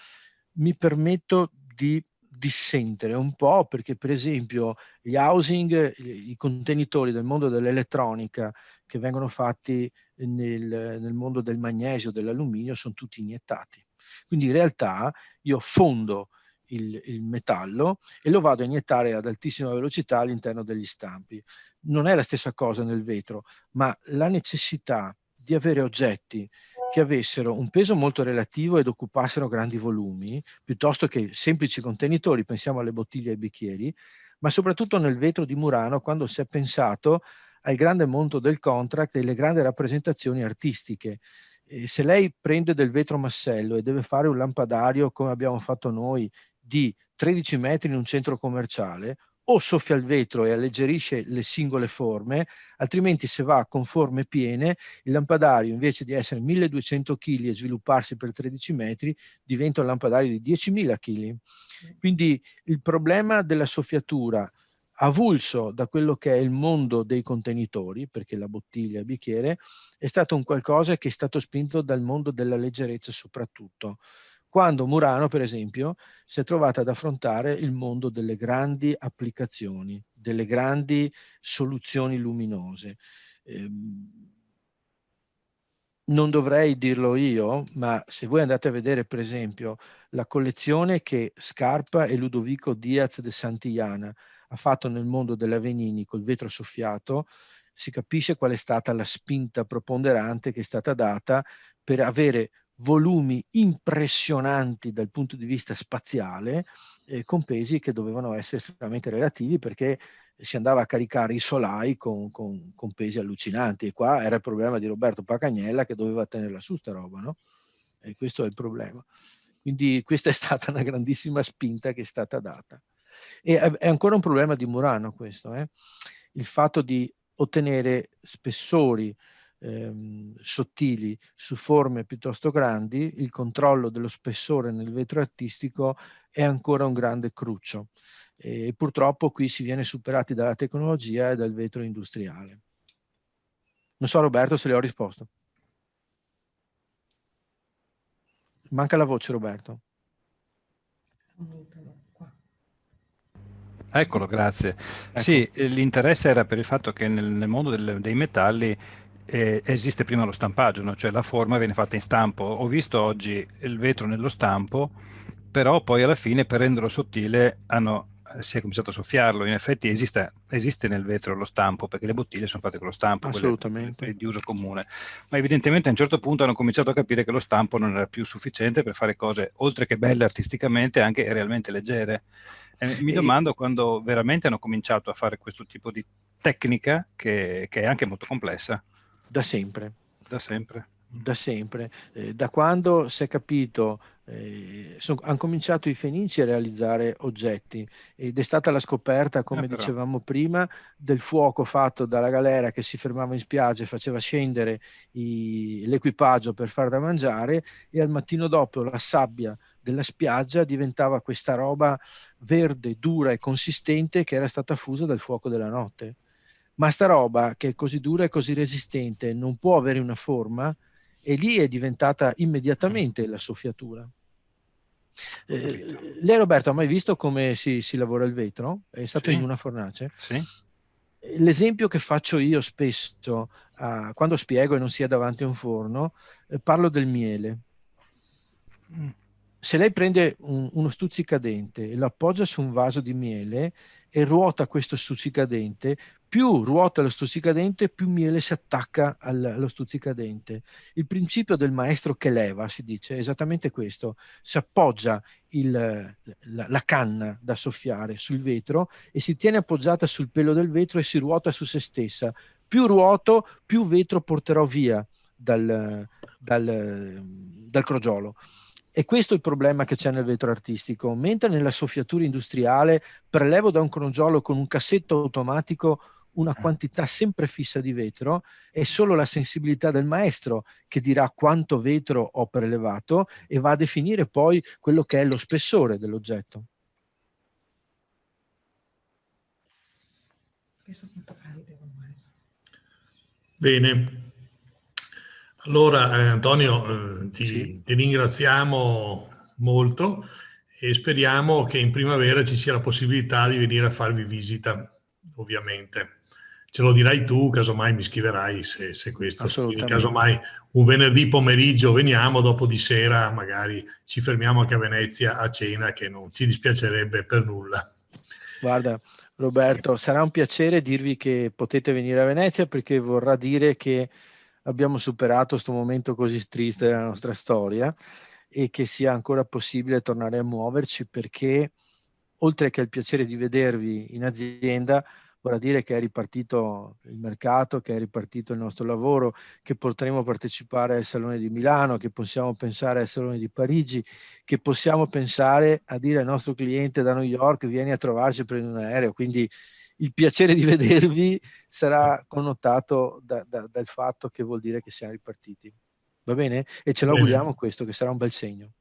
Mi permetto di dissentere un po', perché per esempio gli housing, i contenitori del mondo dell'elettronica che vengono fatti nel mondo del magnesio, dell'alluminio, sono tutti iniettati. Quindi in realtà io fondo il metallo e lo vado a iniettare ad altissima velocità all'interno degli stampi. Non è la stessa cosa nel vetro, ma la necessità di avere oggetti che avessero un peso molto relativo ed occupassero grandi volumi, piuttosto che semplici contenitori, pensiamo alle bottiglie e ai bicchieri, ma soprattutto nel vetro di Murano, quando si è pensato al grande mondo del contract e le grandi rappresentazioni artistiche. Se lei prende del vetro massello e deve fare un lampadario come abbiamo fatto noi di 13 metri in un centro commerciale, o soffia il vetro e alleggerisce le singole forme, altrimenti se va con forme piene, il lampadario invece di essere 1200 kg e svilupparsi per 13 metri, diventa un lampadario di 10.000 kg. Quindi il problema della soffiatura, avulso da quello che è il mondo dei contenitori, perché la bottiglia e il bicchiere, è stato un qualcosa che è stato spinto dal mondo della leggerezza soprattutto. Quando Murano, per esempio, si è trovata ad affrontare il mondo delle grandi applicazioni, delle grandi soluzioni luminose. Non dovrei dirlo io, ma se voi andate a vedere, per esempio, la collezione che Scarpa e Ludovico Diaz de Santillana ha fatto nel mondo dell'Avenini col vetro soffiato, si capisce qual è stata la spinta preponderante che è stata data per avere volumi impressionanti dal punto di vista spaziale, con pesi che dovevano essere estremamente relativi, perché si andava a caricare i solai con pesi allucinanti, e qua era il problema di Roberto Pacagnella, che doveva tenerla su sta roba, no? E questo è il problema. Quindi questa è stata una grandissima spinta che è stata data. E è ancora un problema di Murano questo, il fatto di ottenere spessori sottili su forme piuttosto grandi. Il controllo dello spessore nel vetro artistico è ancora un grande cruccio, e purtroppo qui si viene superati dalla tecnologia e dal vetro industriale. Non so, Roberto, se le ho risposto. Manca la voce, Roberto. Eccolo, grazie. Ecco. Sì, l'interesse era per il fatto che nel mondo dei metalli esiste prima lo stampaggio, no? Cioè la forma viene fatta in stampo. Ho visto oggi il vetro nello stampo, però poi alla fine per renderlo sottile si è cominciato a soffiarlo. In effetti esiste nel vetro lo stampo, perché le bottiglie sono fatte con lo stampo, Assolutamente. quelle di uso comune. Ma evidentemente a un certo punto hanno cominciato a capire che lo stampo non era più sufficiente per fare cose, oltre che belle artisticamente, anche realmente leggere. Mi domando quando veramente hanno cominciato a fare questo tipo di tecnica, che è anche molto complessa. Da sempre. Da sempre. Da sempre. Da quando si è capito, hanno cominciato i Fenici a realizzare oggetti, ed è stata la scoperta, come dicevamo prima, del fuoco fatto dalla galera che si fermava in spiaggia e faceva scendere l'equipaggio per far da mangiare, e al mattino dopo la sabbia della spiaggia diventava questa roba verde, dura e consistente, che era stata fusa dal fuoco della notte. Ma sta roba, che è così dura e così resistente, non può avere una forma, e lì è diventata immediatamente la soffiatura. Lei, Roberto, ha mai visto come si lavora il vetro? È stato in una fornace? Sì. L'esempio che faccio io spesso quando spiego e non sia davanti a un forno, parlo del miele. Se lei prende uno stuzzicadente e lo appoggia su un vaso di miele e ruota questo stuzzicadente, più ruota lo stuzzicadente, più miele si attacca allo stuzzicadente. Il principio del maestro che leva, si dice, è esattamente questo: si appoggia la canna da soffiare sul vetro e si tiene appoggiata sul pelo del vetro e si ruota su se stessa. Più ruoto, più vetro porterò via dal crogiolo. E questo è il problema che c'è nel vetro artistico. Mentre nella soffiatura industriale prelevo da un crogiolo con un cassetto automatico una quantità sempre fissa di vetro, è solo la sensibilità del maestro che dirà quanto vetro ho prelevato e va a definire poi quello che è lo spessore dell'oggetto. Bene. Allora, Antonio, ti ringraziamo molto e speriamo che in primavera ci sia la possibilità di venire a farvi visita, ovviamente. Ce lo dirai tu, casomai mi scriverai se questo. Assolutamente. Casomai un venerdì pomeriggio veniamo, dopo di sera magari ci fermiamo anche a Venezia a cena, che non ci dispiacerebbe per nulla. Guarda, Roberto, sarà un piacere dirvi che potete venire a Venezia, perché vorrà dire che abbiamo superato questo momento così triste della nostra storia e che sia ancora possibile tornare a muoverci, perché oltre che il piacere di vedervi in azienda, vorrà dire che è ripartito il mercato, che è ripartito il nostro lavoro, che potremo partecipare al Salone di Milano, che possiamo pensare al Salone di Parigi, che possiamo pensare a dire al nostro cliente da New York: vieni a trovarci, prendi un aereo. Quindi il piacere di vedervi sarà connotato dal fatto che vuol dire che siamo ripartiti. Va bene? E ce l'auguriamo questo, che sarà un bel segno.